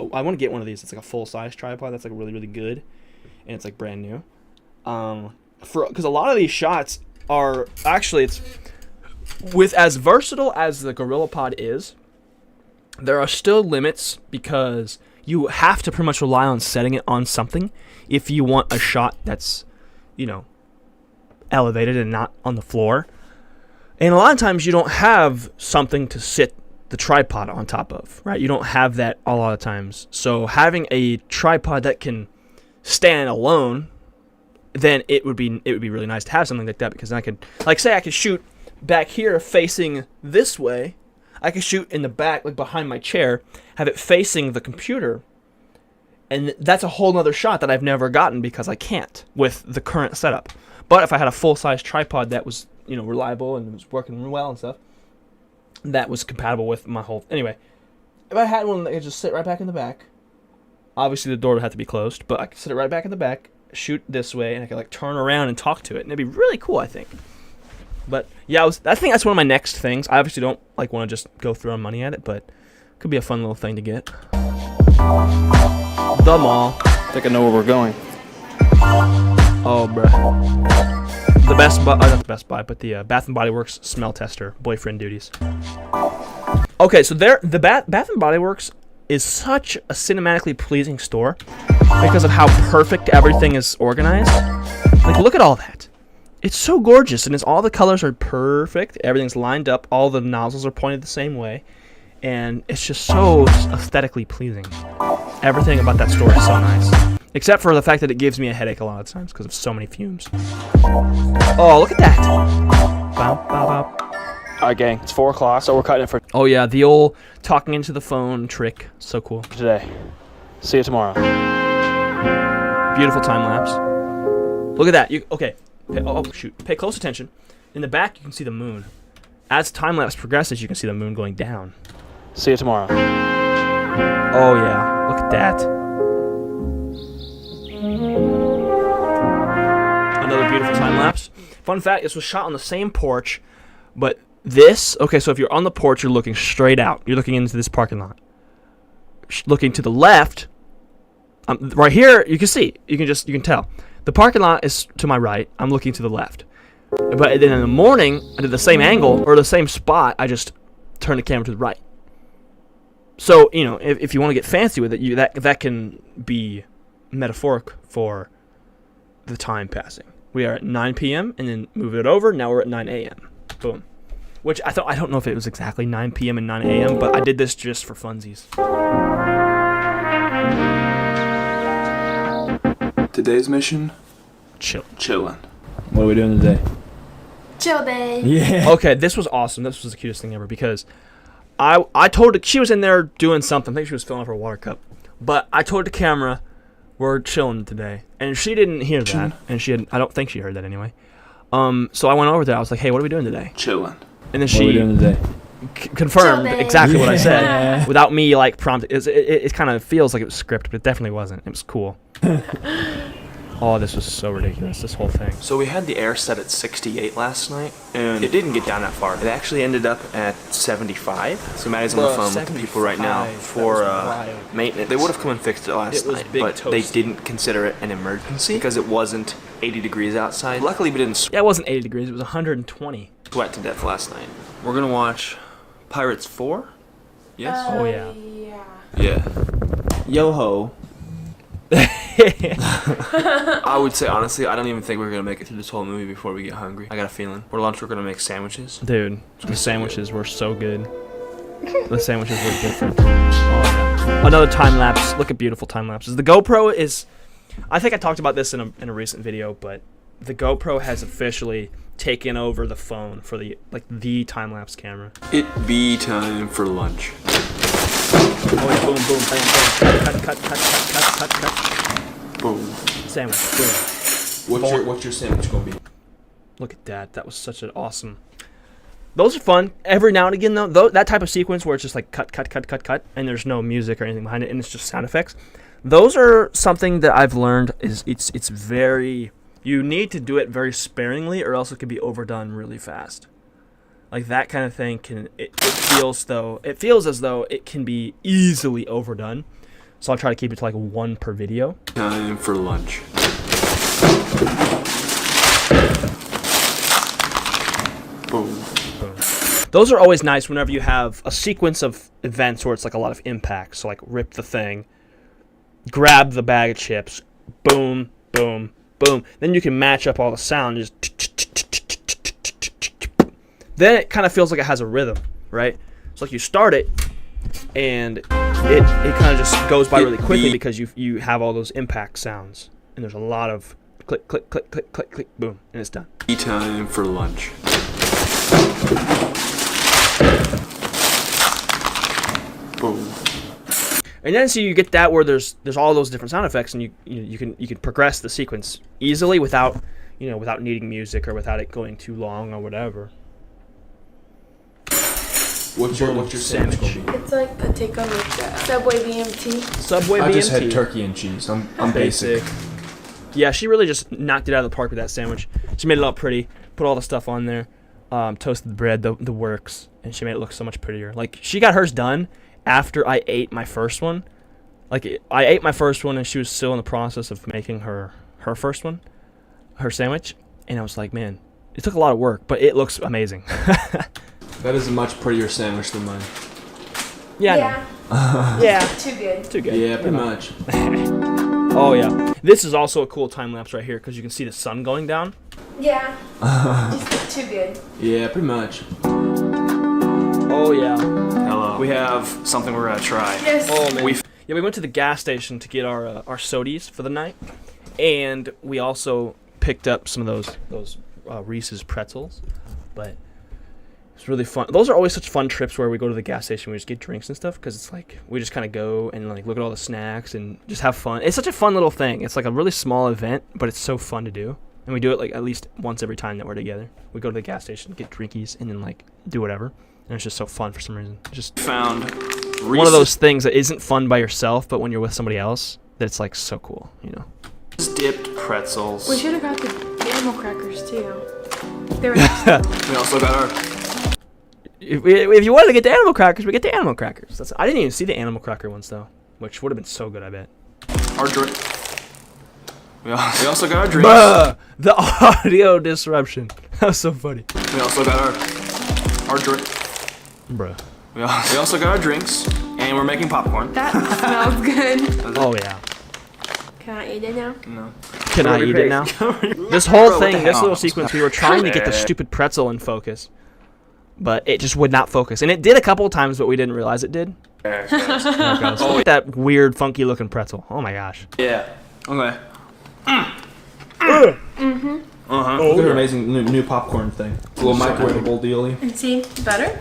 one of these. It's like a full size tripod that's like really, really good, and it's like brand new. Because a lot of these shots are actually it's. With as versatile as the GorillaPod is, there are still limits because you have to pretty much rely on setting it on something if you want a shot that's, you know, elevated and not on the floor. And a lot of times you don't have something to sit the tripod on top of, right? You don't have that a lot of times. So having a tripod that can stand alone, then it would be really nice to have something like that because then I could, like, say I could shoot back here facing this way. I could shoot in the back, like behind my chair, have it facing the computer, and that's a whole nother shot that I've never gotten because I can't with the current setup. But if I had a full-size tripod that was, you know, reliable and was working well and stuff, that was compatible with my whole. Anyway, if I had one that could just sit right back in the back, obviously the door would have to be closed, but I could sit it right back in the back, shoot this way, and I could like turn around and talk to it, and it'd be really cool, I think. But yeah, I think that's one of my next things. I obviously don't like want to just go throw money at it, but it could be a fun little thing to get. The mall. I think I know where we're going. Oh, bruh. The Best Buy, not the Best Buy, but the Bath and Body Works smell tester, boyfriend duties. Okay, so the Bath and Body Works is such a cinematically pleasing store because of how perfect everything is organized. Like, look at all that. It's so gorgeous, and all the colors are perfect. Everything's lined up. All the nozzles are pointed the same way, and it's just so aesthetically pleasing. Everything about that store is so nice, except for the fact that it gives me a headache a lot of times because of so many fumes. Oh, look at that! Bow, bow, bow. All right, gang. It's 4 o'clock, so we're cutting it for Oh yeah, the old talking into the phone trick. So cool. today. See you tomorrow. Beautiful time lapse. Look at that. Okay. Shoot. Pay close attention. In the back, you can see the moon. As time lapse progresses, you can see the moon going down. See you tomorrow. Oh yeah. Look at that. Another beautiful time lapse. Fun fact: this was shot on the same porch, but okay, so if you're on the porch, you're looking straight out. You're looking into this parking lot. Looking to the left, right here, you can see. You can tell. The parking lot is to my right. I'm looking to the left. But then in the morning, I did the same angle, or the same spot, I just turned the camera to the right. So, you know, if you want to get fancy with it, that can be metaphoric for the time passing. We are at 9 p.m., and then move it over. Now we're at 9 a.m. Boom. Which I don't know if it was exactly 9 p.m. and 9 a.m., but I did this just for funsies. Today's mission? Chillin'. What are we doing today? Chill day. Yeah. Okay, this was awesome. This was the cutest thing ever because I told her, she was in there doing something. I think she was filling up her water cup. But I told the camera, we're chilling today. And she didn't hear that. And I don't think she heard that anyway. So I went over there. I was like, hey, what are we doing today? Chillin'. And then What are we doing today? confirmed Chill day. exactly what I said Yeah. without me like prompting. It kind of feels like it was scripted, but it definitely wasn't. It was cool. Oh, this was so ridiculous, this whole thing. So we had the air set at 68 last night, and it didn't get down that far. It actually ended up at 75. So Maddie's on the phone with the people right now 75. for That was wild. maintenance. They would have come and fixed it last It was night, big but they toast. didn't consider it an emergency because it wasn't 80 degrees outside. Luckily, we didn't Yeah, it wasn't 80 degrees, it was 120. sweat to death last night. We're gonna watch Pirates 4. Yes. Oh, yeah. Yeah. Yo ho. I would say honestly, I don't even think we're gonna make it through this whole movie before we get hungry. I got a feeling. For lunch, we're gonna make sandwiches. Dude, the sandwiches were so good. The sandwiches were different. Oh, yeah. Another time lapse. Look at beautiful time lapses. The GoPro is, I think I talked about this in a recent video, but the GoPro has officially taken over the phone for the time lapse camera. It be time for lunch. Oh yeah, boom, boom, bam, bam, cut. Boom. Sandwich, boom. What's your sandwich gonna be? Look at that. That was such an awesome. Those are fun. Every now and again, though, that type of sequence where it's just like cut, and there's no music or anything behind it, and it's just sound effects. Those are something that I've learned is it's very. You need to do it very sparingly, or else it can be overdone really fast. Like that kind of thing it feels as though it can be easily overdone. So I'll try to keep it to like 1 per video. Time for lunch. Boom. Those are always nice whenever you have a sequence of events where it's like a lot of impact. So like rip the thing, grab the bag of chips, boom, boom, boom. Then you can match up all the sound. Just then it kind of feels like it has a rhythm, right? It's like you start it, and it kind of just goes by really quickly because you have all those impact sounds, and there's a lot of click, click, click, click, click, click, boom, and it's done. Time for lunch. Boom. And then so you get that where there's all those different sound effects, and you can progress the sequence easily without needing music or without it going too long or whatever. What's your sandwich gonna be? It's like a take on like Subway BMT. Subway BMT. I just had turkey and cheese. I'm basic. Yeah, she really just knocked it out of the park with that sandwich. She made it all pretty, put all the stuff on there. toasted the bread, the works, and she made it look so much prettier. Like, she got hers done after I ate my first one. Like, I ate my first one, and she was still in the process of making her first one, her sandwich. And I was like, man, it took a lot of work, but it looks amazing. That is a much prettier sandwich than mine. Yeah. Yeah. Too good. Too good. Yeah, pretty much. Oh, yeah. This is also a cool time lapse right here because you can see the sun going down. Yeah. Just too good. Yeah, pretty much. Oh, yeah. Hello. We have something we're gonna try. Yes. Oh, man. We went to the gas station to get our sodies for the night, and we also picked up some of those Reese's pretzels, but it's really fun. Those are always such fun trips where we go to the gas station, we just get drinks and stuff, because it's like we just kind of go and like look at all the snacks and just have fun. It's such a fun little thing. It's like a really small event, but it's so fun to do, and we do it like at least once every time that we're together. We go to the gas station, get drinkies, and then like do whatever, and it's just so fun for some reason. Just Found one of those things that isn't fun by yourself, but when you're with somebody else, that's like so cool, you know. dipped pretzels. We should have got the animal crackers too. They were We also got our If you wanted to get the animal crackers, we get the animal crackers. I didn't even see the animal cracker ones though, which would have been so good, I bet. drink. We also got our drinks. Bruh, the audio disruption. That was so funny. We also got our drink. Bruh. We also got our drinks, and we're making popcorn. that smells good. Oh yeah. Can I eat it now? No. Can I eat it now? This whole thing, this little sequence, we were trying to get the stupid pretzel in focus, but it just would not focus. And it did a couple of times, but we didn't realize it did. Look at that weird, funky looking pretzel. Oh my gosh. Yeah. Okay. Look at her amazing new popcorn thing. A little microwavable dealie. And see, better?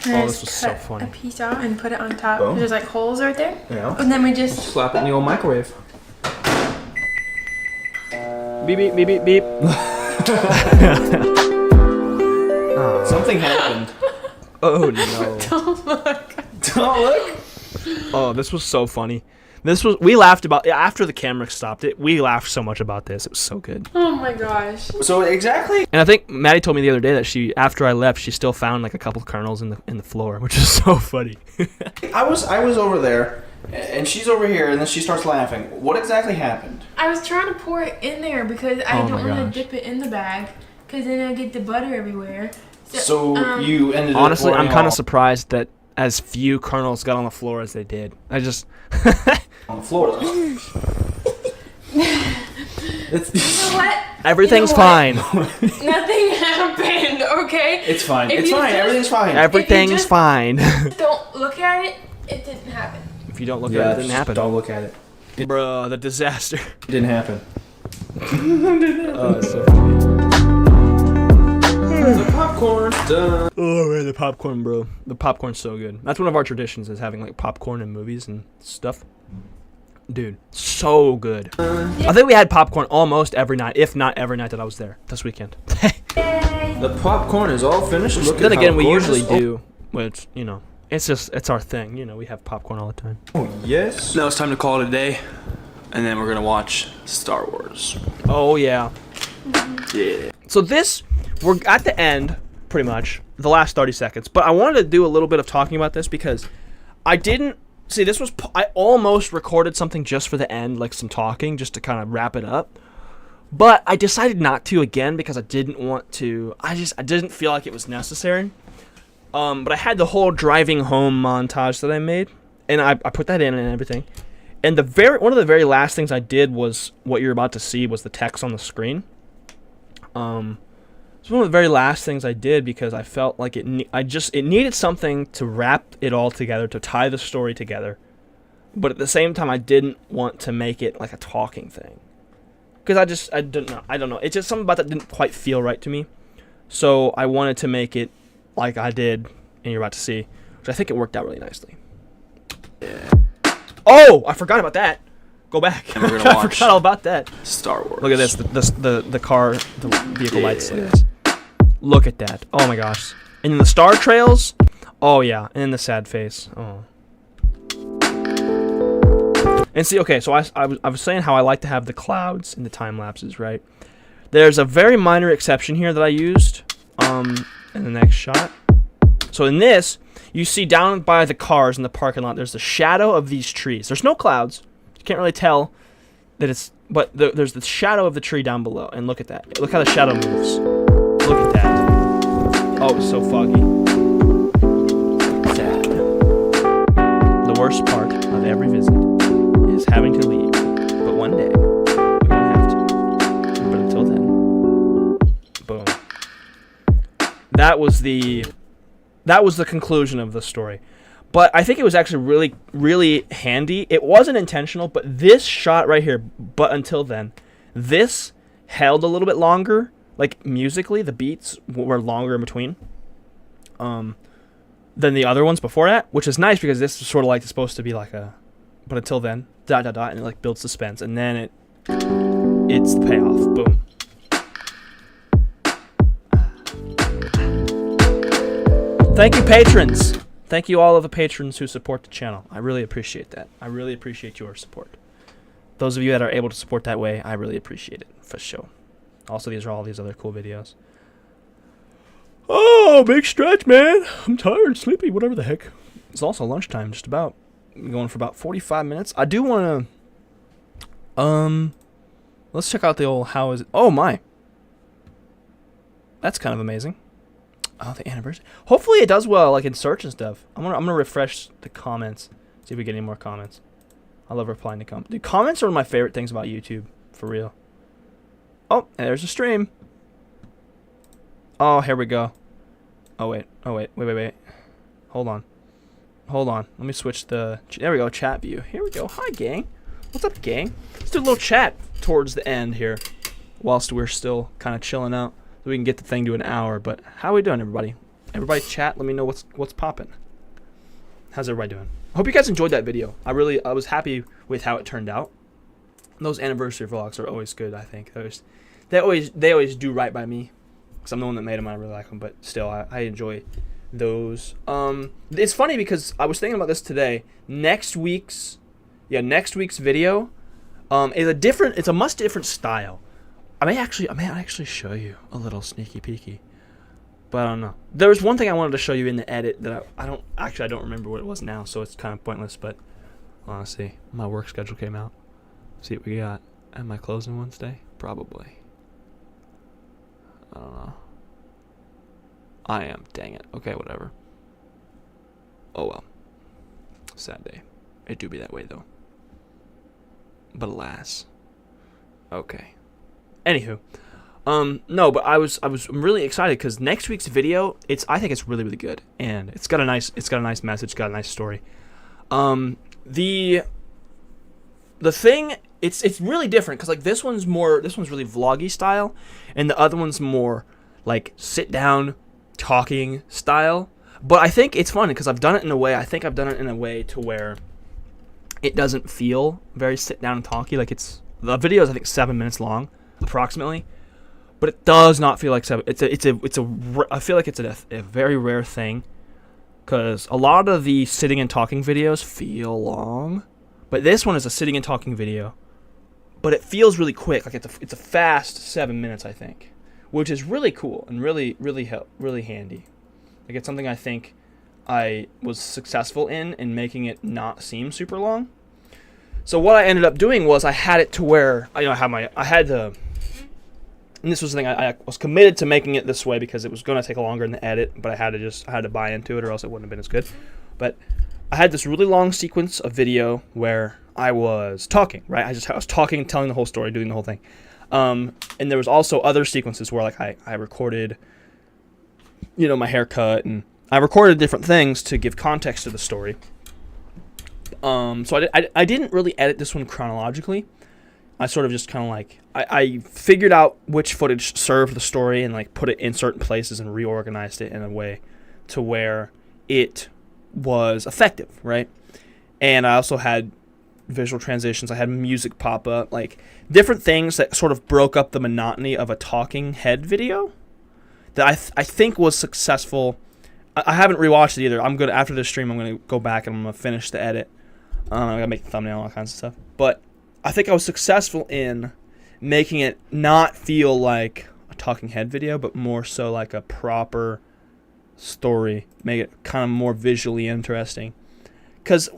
Oh, this was so funny. A piece out and put it on top. Oh. There's like holes right there. Yeah. And then we just Slap it in the old microwave. Beep beep beep beep beep. Something happened. Oh no. don't look. Don't look. Oh, this was so funny. We laughed about after the camera stopped it. We laughed so much about this. It was so good. Oh my gosh. So exactly. And I think Maddie told me the other day that after I left, she still found like a couple kernels in the floor, which is so funny. I was over there, and she's over here, and then she starts laughing. What exactly happened? I was trying to pour it in there because I Oh don't my want to gosh. dip it in the bag because then I get the butter everywhere. So you ended up Honestly, I'm pouring kind all of surprised that as few kernels got on the floor as they did. I just. on the floor. You know what? Everything's You know fine. Nothing happened, okay? It's fine. If It's you fine. just- Everything's fine. Everything's just- fine. Don't look at it. It didn't happen. If you don't look Yeah, at it, it just didn't happen. Don't look at it. Bruh, the disaster. It didn't happen. Oh, it's so funny. The popcorn's done. Oh man, the popcorn, bro. The popcorn's so good. That's one of our traditions, is having like popcorn in movies and stuff. Dude, so good. I think we had popcorn almost every night, if not every night that I was there this weekend. The popcorn is all finished. Look Then at again, how we gorgeous- usually do, which, you know, it's our thing. You know, we have popcorn all the time. Oh yes. Now it's time to call it a day, and then we're gonna watch Star Wars. Oh yeah. Yeah. So we're at the end, pretty much, the last 30 seconds. But I wanted to do a little bit of talking about this because I didn't see I almost recorded something just for the end, like some talking, just to kind of wrap it up. But I decided not to again because I didn't want to. I didn't feel like it was necessary. But I had the whole driving home montage that I made, and I put that in and everything. And one of the very last things I did was what you're about to see was the text on the screen. It's one of the very last things I did because I felt like it needed something to wrap it all together, to tie the story together. But at the same time, I didn't want to make it like a talking thing. Because I don't know. It's just something about that didn't quite feel right to me. So I wanted to make it like I did, and you're about to see, which I think it worked out really nicely. Yeah. Oh, I forgot about that. Go back. And we're gonna I watch forgot all about that. Star Wars. Look at this. The car, the vehicle lights. Look at this. Look at that. Oh my gosh. And then the star trails. Oh yeah. And then the sad face. Oh. And see, okay, so I was saying how I like to have the clouds in the time lapses, right? There's a very minor exception here that I used. In the next shot. So in this, you see down by the cars in the parking lot, there's the shadow of these trees. There's no clouds. You can't really tell that it's, but there's the shadow of the tree down below. And look at that. Look how the shadow moves. Look at that. Oh, it's so foggy. Sad. The worst part of every visit is having to leave. But one day, we won't have to. But until then, boom. That was the conclusion of the story. But I think it was actually really, really handy. It wasn't intentional, but this shot right here, but until then, this held a little bit longer. Like, musically, the beats were longer in between than the other ones before that, which is nice because this is sort of like supposed to be like a, but until then, ... and it like builds suspense, and then it's the payoff. Boom. Thank you, patrons. Thank you, all of the patrons who support the channel. I really appreciate that. I really appreciate your support. Those of you that are able to support that way, I really appreciate it, for sure. Also, these are all these other cool videos. Oh, big stretch, man. I'm tired, sleepy, whatever the heck. It's also lunchtime, just about. I'm going for about 45 minutes. I do want to, let's check out the old how is it. Oh, my. That's kind of amazing. Oh, the anniversary. Hopefully it does well, like in search and stuff. I'm gonna refresh the comments, see if we get any more comments. I love replying to comments. Dude, comments are one of my favorite things about YouTube, for real. Oh, and there's a stream. Oh, here we go. Oh wait. Hold on. Let me switch the. There we go. Chat view. Here we go. Hi, gang. What's up, gang? Let's do a little chat towards the end here, whilst we're still kind of chilling out. So we can get the thing to an hour, but how are we doing, everybody? Everybody chat, let me know what's popping. How's everybody doing? I hope you guys enjoyed that video. I was happy with how it turned out. Those anniversary vlogs are always good, I think. They always do right by me, because I'm the one that made them and I really like them, but still, I enjoy those. It's funny because I was thinking about this today. Next week's video it's a much different style. I may actually show you a little sneaky peeky, but I don't know. There was one thing I wanted to show you in the edit that I don't remember what it was now, so it's kind of pointless. But let's see, my work schedule came out. See what we got. Am I closing Wednesday? Probably. I don't know. I am. Dang it. Okay, whatever. Oh well. Sad day. It do be that way though. But alas. Okay. Anywho, no, but I'm really excited because next week's video, I think it's really, really good, and it's got a nice message, got a nice story. The thing, it's really different because like this one's really vloggy style, and the other one's more like sit down talking style. But I think it's fun because I've done it in a way to where it doesn't feel very sit down and talky. Like the video is I think 7 minutes long. Approximately, but it does not feel like 7. I feel like it's a very rare thing, because a lot of the sitting and talking videos feel long, but this one is a sitting and talking video, but it feels really quick. Like it's a fast 7 minutes, I think, which is really cool and really handy. Like it's something I think I was successful in making it not seem super long. So what I ended up doing was I had it to where and this was the thing, I was committed to making it this way because it was going to take longer in the edit, but I had to buy into it or else it wouldn't have been as good. But I had this really long sequence of video where I was talking, right? I was talking, telling the whole story, doing the whole thing. And there was also other sequences where like I recorded, my haircut, and I recorded different things to give context to the story. So I didn't really edit this one chronologically. I sort of just kind of like, I figured out which footage served the story and like put it in certain places and reorganized it in a way to where it was effective, right? And I also had visual transitions. I had music pop up, like different things that sort of broke up the monotony of a talking head video that I think was successful. I haven't rewatched it either. After this stream, I'm going to go back and I'm going to finish the edit. I got to make the thumbnail and all kinds of stuff. But I think I was successful in making it not feel like a talking head video, but more so like a proper story, make it kind of more visually interesting. Because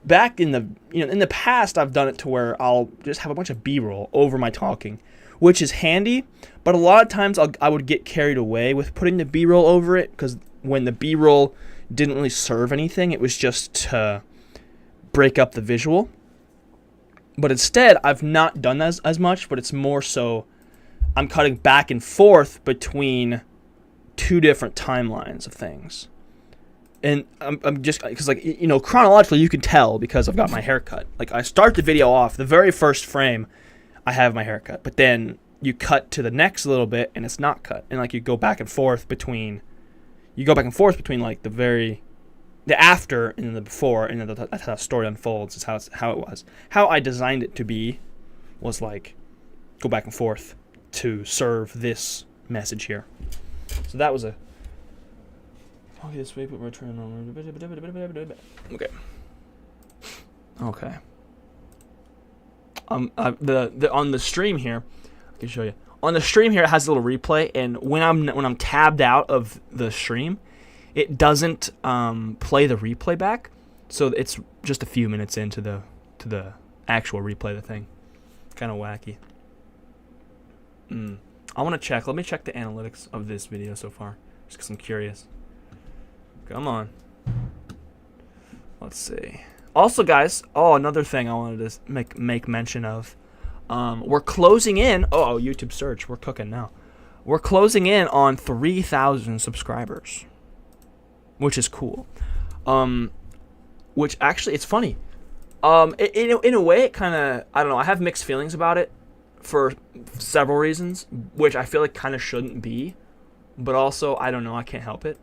back in the past, I've done it to where I'll just have a bunch of B-roll over my talking, which is handy. But a lot of times I would get carried away with putting the B-roll over it, because when the B-roll didn't really serve anything, it was just to break up the visual. But instead, I've not done that as much, but it's more so I'm cutting back and forth between two different timelines of things. And I'm just, because, like, you know, chronologically you can tell because I've got my haircut. Like, I start the video off, the very first frame, I have my haircut. But then you cut to the next little bit and it's not cut. And, like, you go back and forth between, like, the after and the before, and then that's how the story unfolds, is how it was. How I designed it to be was, like, go back and forth to serve this message here. So that was a... Okay, this way, but we're turning on... Okay. Okay. On the stream here, I can show you. On the stream here, it has a little replay, and when I'm tabbed out of the stream, it doesn't play the replay back, so it's just a few minutes into the actual replay of the thing. Kind of wacky. I want to check. Let me check the analytics of this video so far, just because I'm curious. Come on. Let's see. Also, guys, another thing I wanted to make mention of. We're closing in. Oh, YouTube search. We're cooking now. We're closing in on 3,000 subscribers, which is cool. Which actually, it's funny. In a way, it kind of, I don't know. I have mixed feelings about it for several reasons, which I feel like kind of shouldn't be, but also I don't know. I can't help it.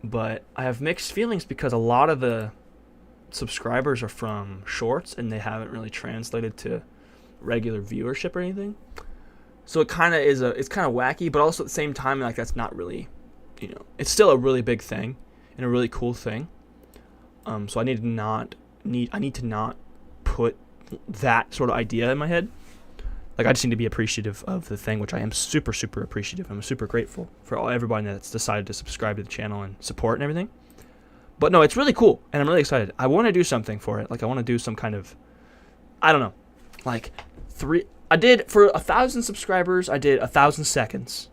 But I have mixed feelings because a lot of the subscribers are from shorts and they haven't really translated to regular viewership or anything. So it kind of is it's kind of wacky, but also at the same time, like, that's not really, you know, it's still a really big thing and a really cool thing. So I need to not put that sort of idea in my head. Like, I just need to be appreciative of the thing, which I am super, super appreciative. I'm super grateful for everybody that's decided to subscribe to the channel and support and everything. But no, it's really cool, and I'm really excited. I want to do something for it. Like, I want to do some kind of, I don't know, like, I did, for 1,000 subscribers, I did 1,000 seconds.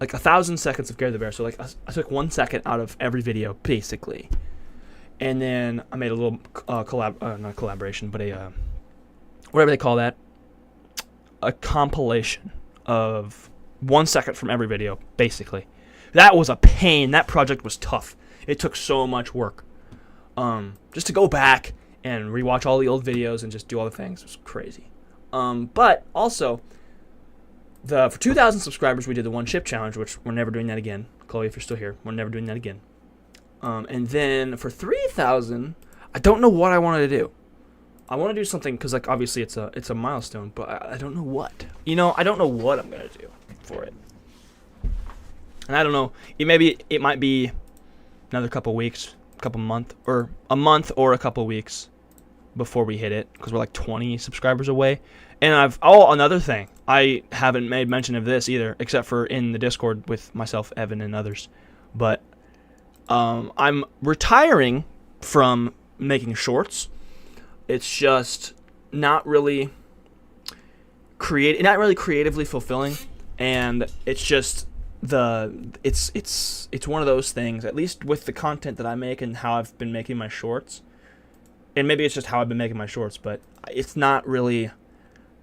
Like, 1,000 seconds of GareTheBear. So, like, I took 1 second out of every video, basically. And then I made a little not collaboration, but a, whatever they call that. A compilation of 1 second from every video, basically. That was a pain. That project was tough. It took so much work. Just to go back and rewatch all the old videos and just do all the things. It was crazy. But also, for 2,000 subscribers, we did the 1 chip challenge, which we're never doing that again. Chloe, if you're still here, we're never doing that again. And then for 3,000, I don't know what I wanted to do. I want to do something because, like, obviously it's a milestone, but I don't know what. You know, I don't know what I'm gonna do for it. And I don't know. It might be another couple weeks, a month or a couple weeks before we hit it, because we're like 20 subscribers away. And another thing, I haven't made mention of this either, except for in the Discord with myself, Evan, and others. But I'm retiring from making shorts. It's just not really creatively fulfilling, and it's just it's one of those things, at least with the content that I make and how I've been making my shorts. And maybe it's just how I've been making my shorts, but it's not really,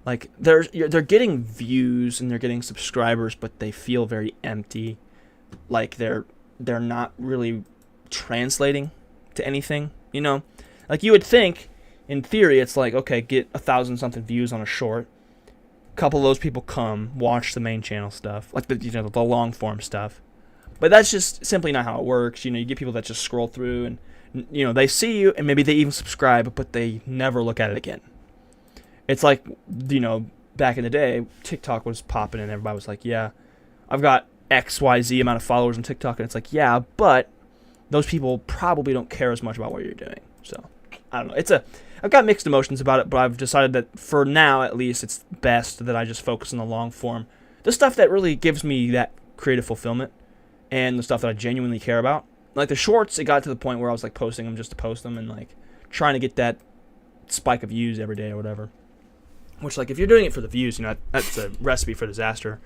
like, they're getting views and they're getting subscribers, but they feel very empty. Like they're not really translating to anything, you know? Like, you would think, in theory, it's like, okay, get 1,000 something views on a short. A couple of those people come, watch the main channel stuff, like the long form stuff. But that's just simply not how it works. You know, you get people that just scroll through and, you know, they see you and maybe they even subscribe, but they never look at it again. It's like, you know, back in the day, TikTok was popping and everybody was like, yeah, I've got XYZ amount of followers on TikTok, and it's like, yeah, but those people probably don't care as much about what you're doing. So, I don't know. I've got mixed emotions about it, but I've decided that for now, at least, it's best that I just focus on the long form. the stuff that really gives me that creative fulfillment and the stuff that I genuinely care about. Like the shorts, it got to the point where I was like posting them just to post them and like trying to get that spike of views every day or whatever. Which, like, if you're doing it for the views, you know, that's a recipe for disaster.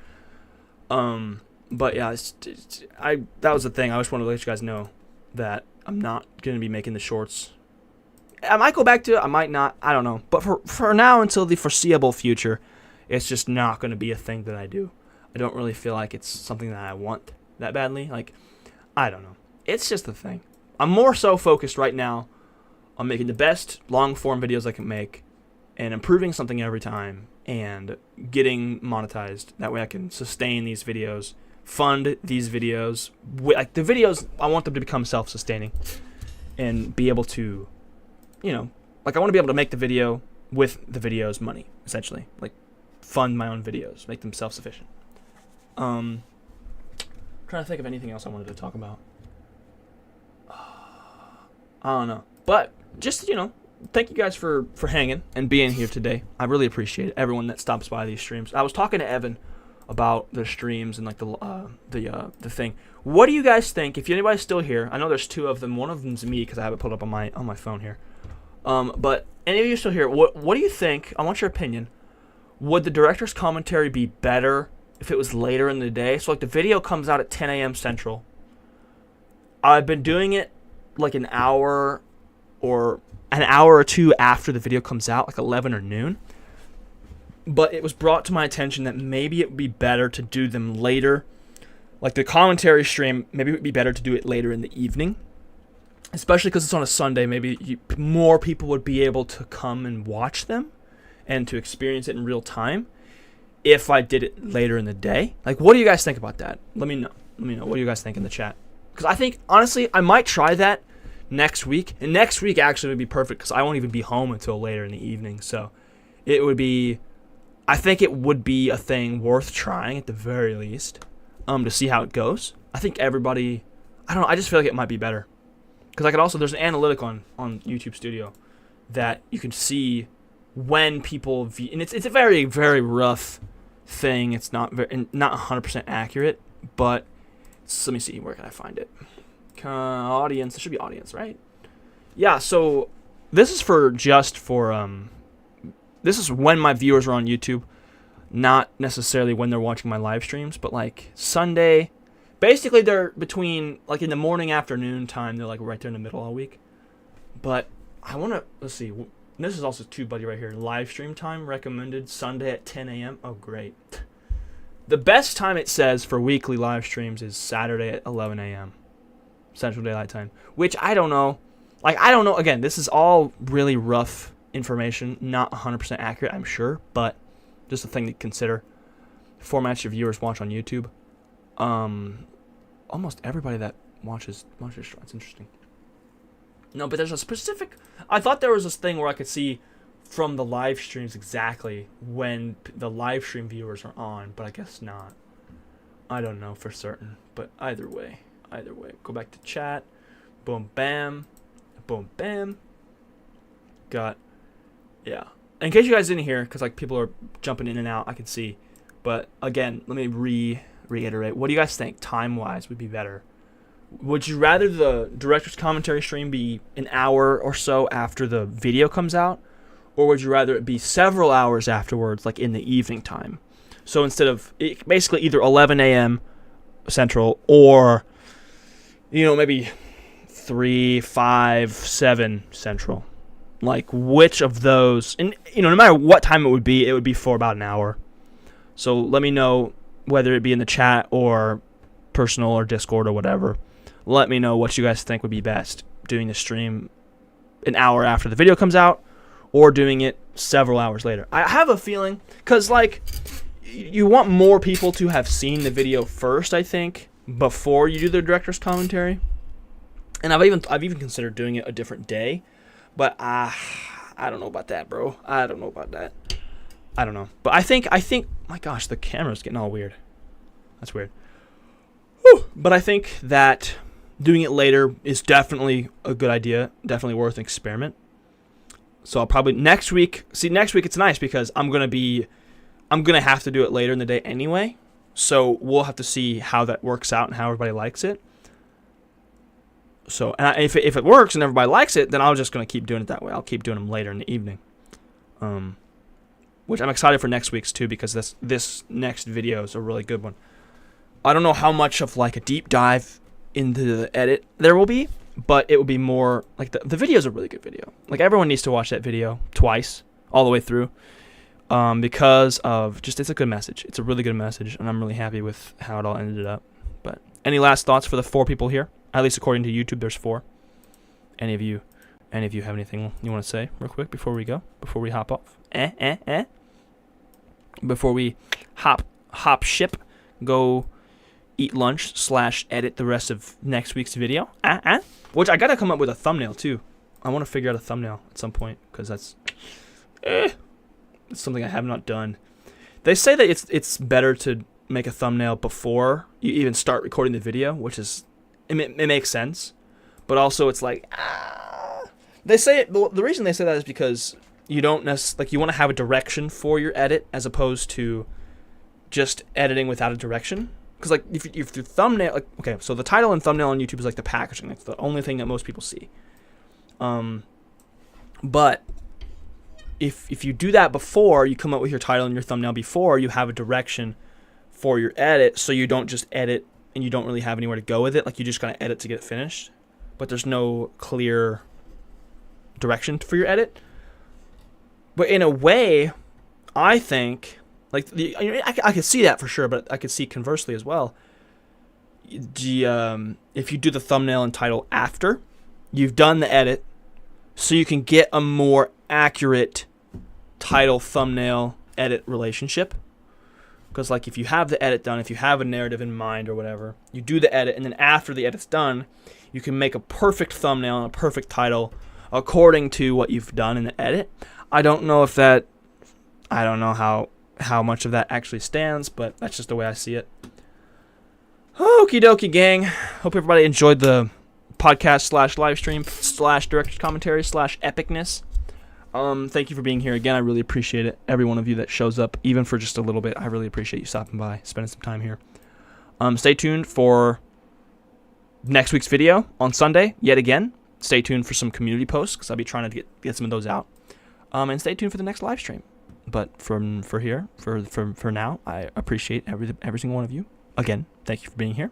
But yeah, that was the thing. I just wanted to let you guys know that I'm not going to be making the shorts. I might go back to it. I might not. I don't know. But for now, until the foreseeable future, it's just not going to be a thing that I do. I don't really feel like it's something that I want that badly. Like, I don't know. It's just a thing. I'm more so focused right now on making the best long-form videos I can make and improving something every time and getting monetized. That way I can sustain these videos, fund these videos. Like the videos, I want them to become self-sustaining and be able to, you know, like I want to be able to make the video with the video's money, essentially. Like fund my own videos, make them self-sufficient. Trying to think of anything else I wanted to talk about. I don't know. But just, you know, thank you guys for hanging and being here today. I really appreciate everyone that stops by these streams. I was talking to Evan about the streams and like the thing. What do you guys think? If anybody's still here, I know there's two of them. One of them's me because I have it pulled up on my phone here. But any of you still here? What do you think? I want your opinion. Would the director's commentary be better if it was later in the day? So like the video comes out at 10 a.m. Central. I've been doing it like an hour or two after the video comes out, like 11 or noon. But it was brought to my attention that maybe it would be better to do them later. Like the commentary stream, maybe it would be better to do it later in the evening. Especially because it's on a Sunday, maybe more people would be able to come and watch them and to experience it in real time if I did it later in the day. Like, what do you guys think about that? Let me know. What do you guys think in the chat? Because I think, honestly, I might try that next week. And next week actually would be perfect because I won't even be home until later in the evening. So it would be, I think it would be a thing worth trying at the very least to see how it goes. I think everybody, I don't know, I just feel like it might be better. Because I could also, there's an analytic on YouTube Studio that you can see when people view, and it's a very, very rough thing. It's not 100% accurate, but let me see, where can I find it? Audience, it should be audience, right? Yeah, so this is this is when my viewers are on YouTube, not necessarily when they're watching my live streams, but like Sunday. Basically, they're between, like, in the morning, afternoon time. They're, like, right there in the middle all week. But I want to, let's see. This is also TubeBuddy right here. Live stream time recommended Sunday at 10 a.m. Oh, great. The best time it says for weekly live streams is Saturday at 11 a.m. Central Daylight Time. Which, I don't know. Like, I don't know. Again, this is all really rough information. Not 100% accurate, I'm sure. But just a thing to consider. Formats your viewers watch on YouTube. Almost everybody that watches it's interesting. No, but there's a specific, I thought there was this thing where I could see from the live streams exactly when the live stream viewers are on, but I guess not. I don't know for certain, but either way, go back to chat. Boom, bam, got, yeah. In case you guys didn't hear, because like people are jumping in and out, I can see, but again, let me reiterate. What do you guys think time-wise would be better? Would you rather the director's commentary stream be an hour or so after the video comes out? Or would you rather it be several hours afterwards, like in the evening time? So instead of, basically either 11 a.m. Central or, you know, maybe 3, 5, 7 Central. Like which of those, and you know, no matter what time it would be for about an hour. So let me know, whether it be in the chat or personal or Discord or whatever. Let me know what you guys think would be best. Doing the stream an hour after the video comes out or doing it several hours later. I have a feeling, because like you want more people to have seen the video first, I think, before you do the director's commentary. And I've even considered doing it a different day, but I don't know about that, bro. I don't know about that. I don't know. But I think, my gosh, the camera's getting all weird. That's weird. Whew. But I think that doing it later is definitely a good idea. Definitely worth an experiment. So I'll probably, next week it's nice because I'm going to have to do it later in the day anyway. So we'll have to see how that works out and how everybody likes it. So, and if it works and everybody likes it, then I'm just going to keep doing it that way. I'll keep doing them later in the evening. Which I'm excited for next week's too, because this next video is a really good one. I don't know how much of like a deep dive into the edit there will be, but it will be more like the video is a really good video. Like everyone needs to watch that video twice, all the way through, because of just it's a good message. It's a really good message, and I'm really happy with how it all ended up. But any last thoughts for the 4 people here? At least according to YouTube, there's 4. Any of you have anything you want to say real quick before we go? Before we hop off? Before we hop ship, go eat lunch / edit the rest of next week's video. Which I gotta come up with a thumbnail too. I want to figure out a thumbnail at some point, because that's it's something I have not done. They say that it's better to make a thumbnail before you even start recording the video, which is it makes sense, but also it's like they say it. The reason they say that is because you don't you want to have a direction for your edit as opposed to just editing without a direction. Because like if your thumbnail, like, okay, so the title and thumbnail on YouTube is like the packaging. That's the only thing that most people see. But if you do that before you come up with your title and your thumbnail before you have a direction for your edit, so you don't just edit and you don't really have anywhere to go with it. Like you just gotta edit to get it finished, but there's no clear direction for your edit. But in a way, I think like I could see that for sure, but I could see conversely as well. If you do the thumbnail and title after you've done the edit, so you can get a more accurate title, thumbnail, edit relationship. Because like if you have the edit done, if you have a narrative in mind or whatever, you do the edit, and then after the edit's done, you can make a perfect thumbnail and a perfect title according to what you've done in the edit. I don't know how much of that actually stands, but that's just the way I see it. Okie dokie, gang. Hope everybody enjoyed the podcast / live stream / director's commentary / epicness. Thank you for being here again. I really appreciate it. Every one of you that shows up, even for just a little bit, I really appreciate you stopping by, spending some time here. Stay tuned for next week's video on Sunday, yet again. Stay tuned for some community posts, because I'll be trying to get some of those out. And stay tuned for the next live stream. But for now, I appreciate every single one of you. Again, thank you for being here.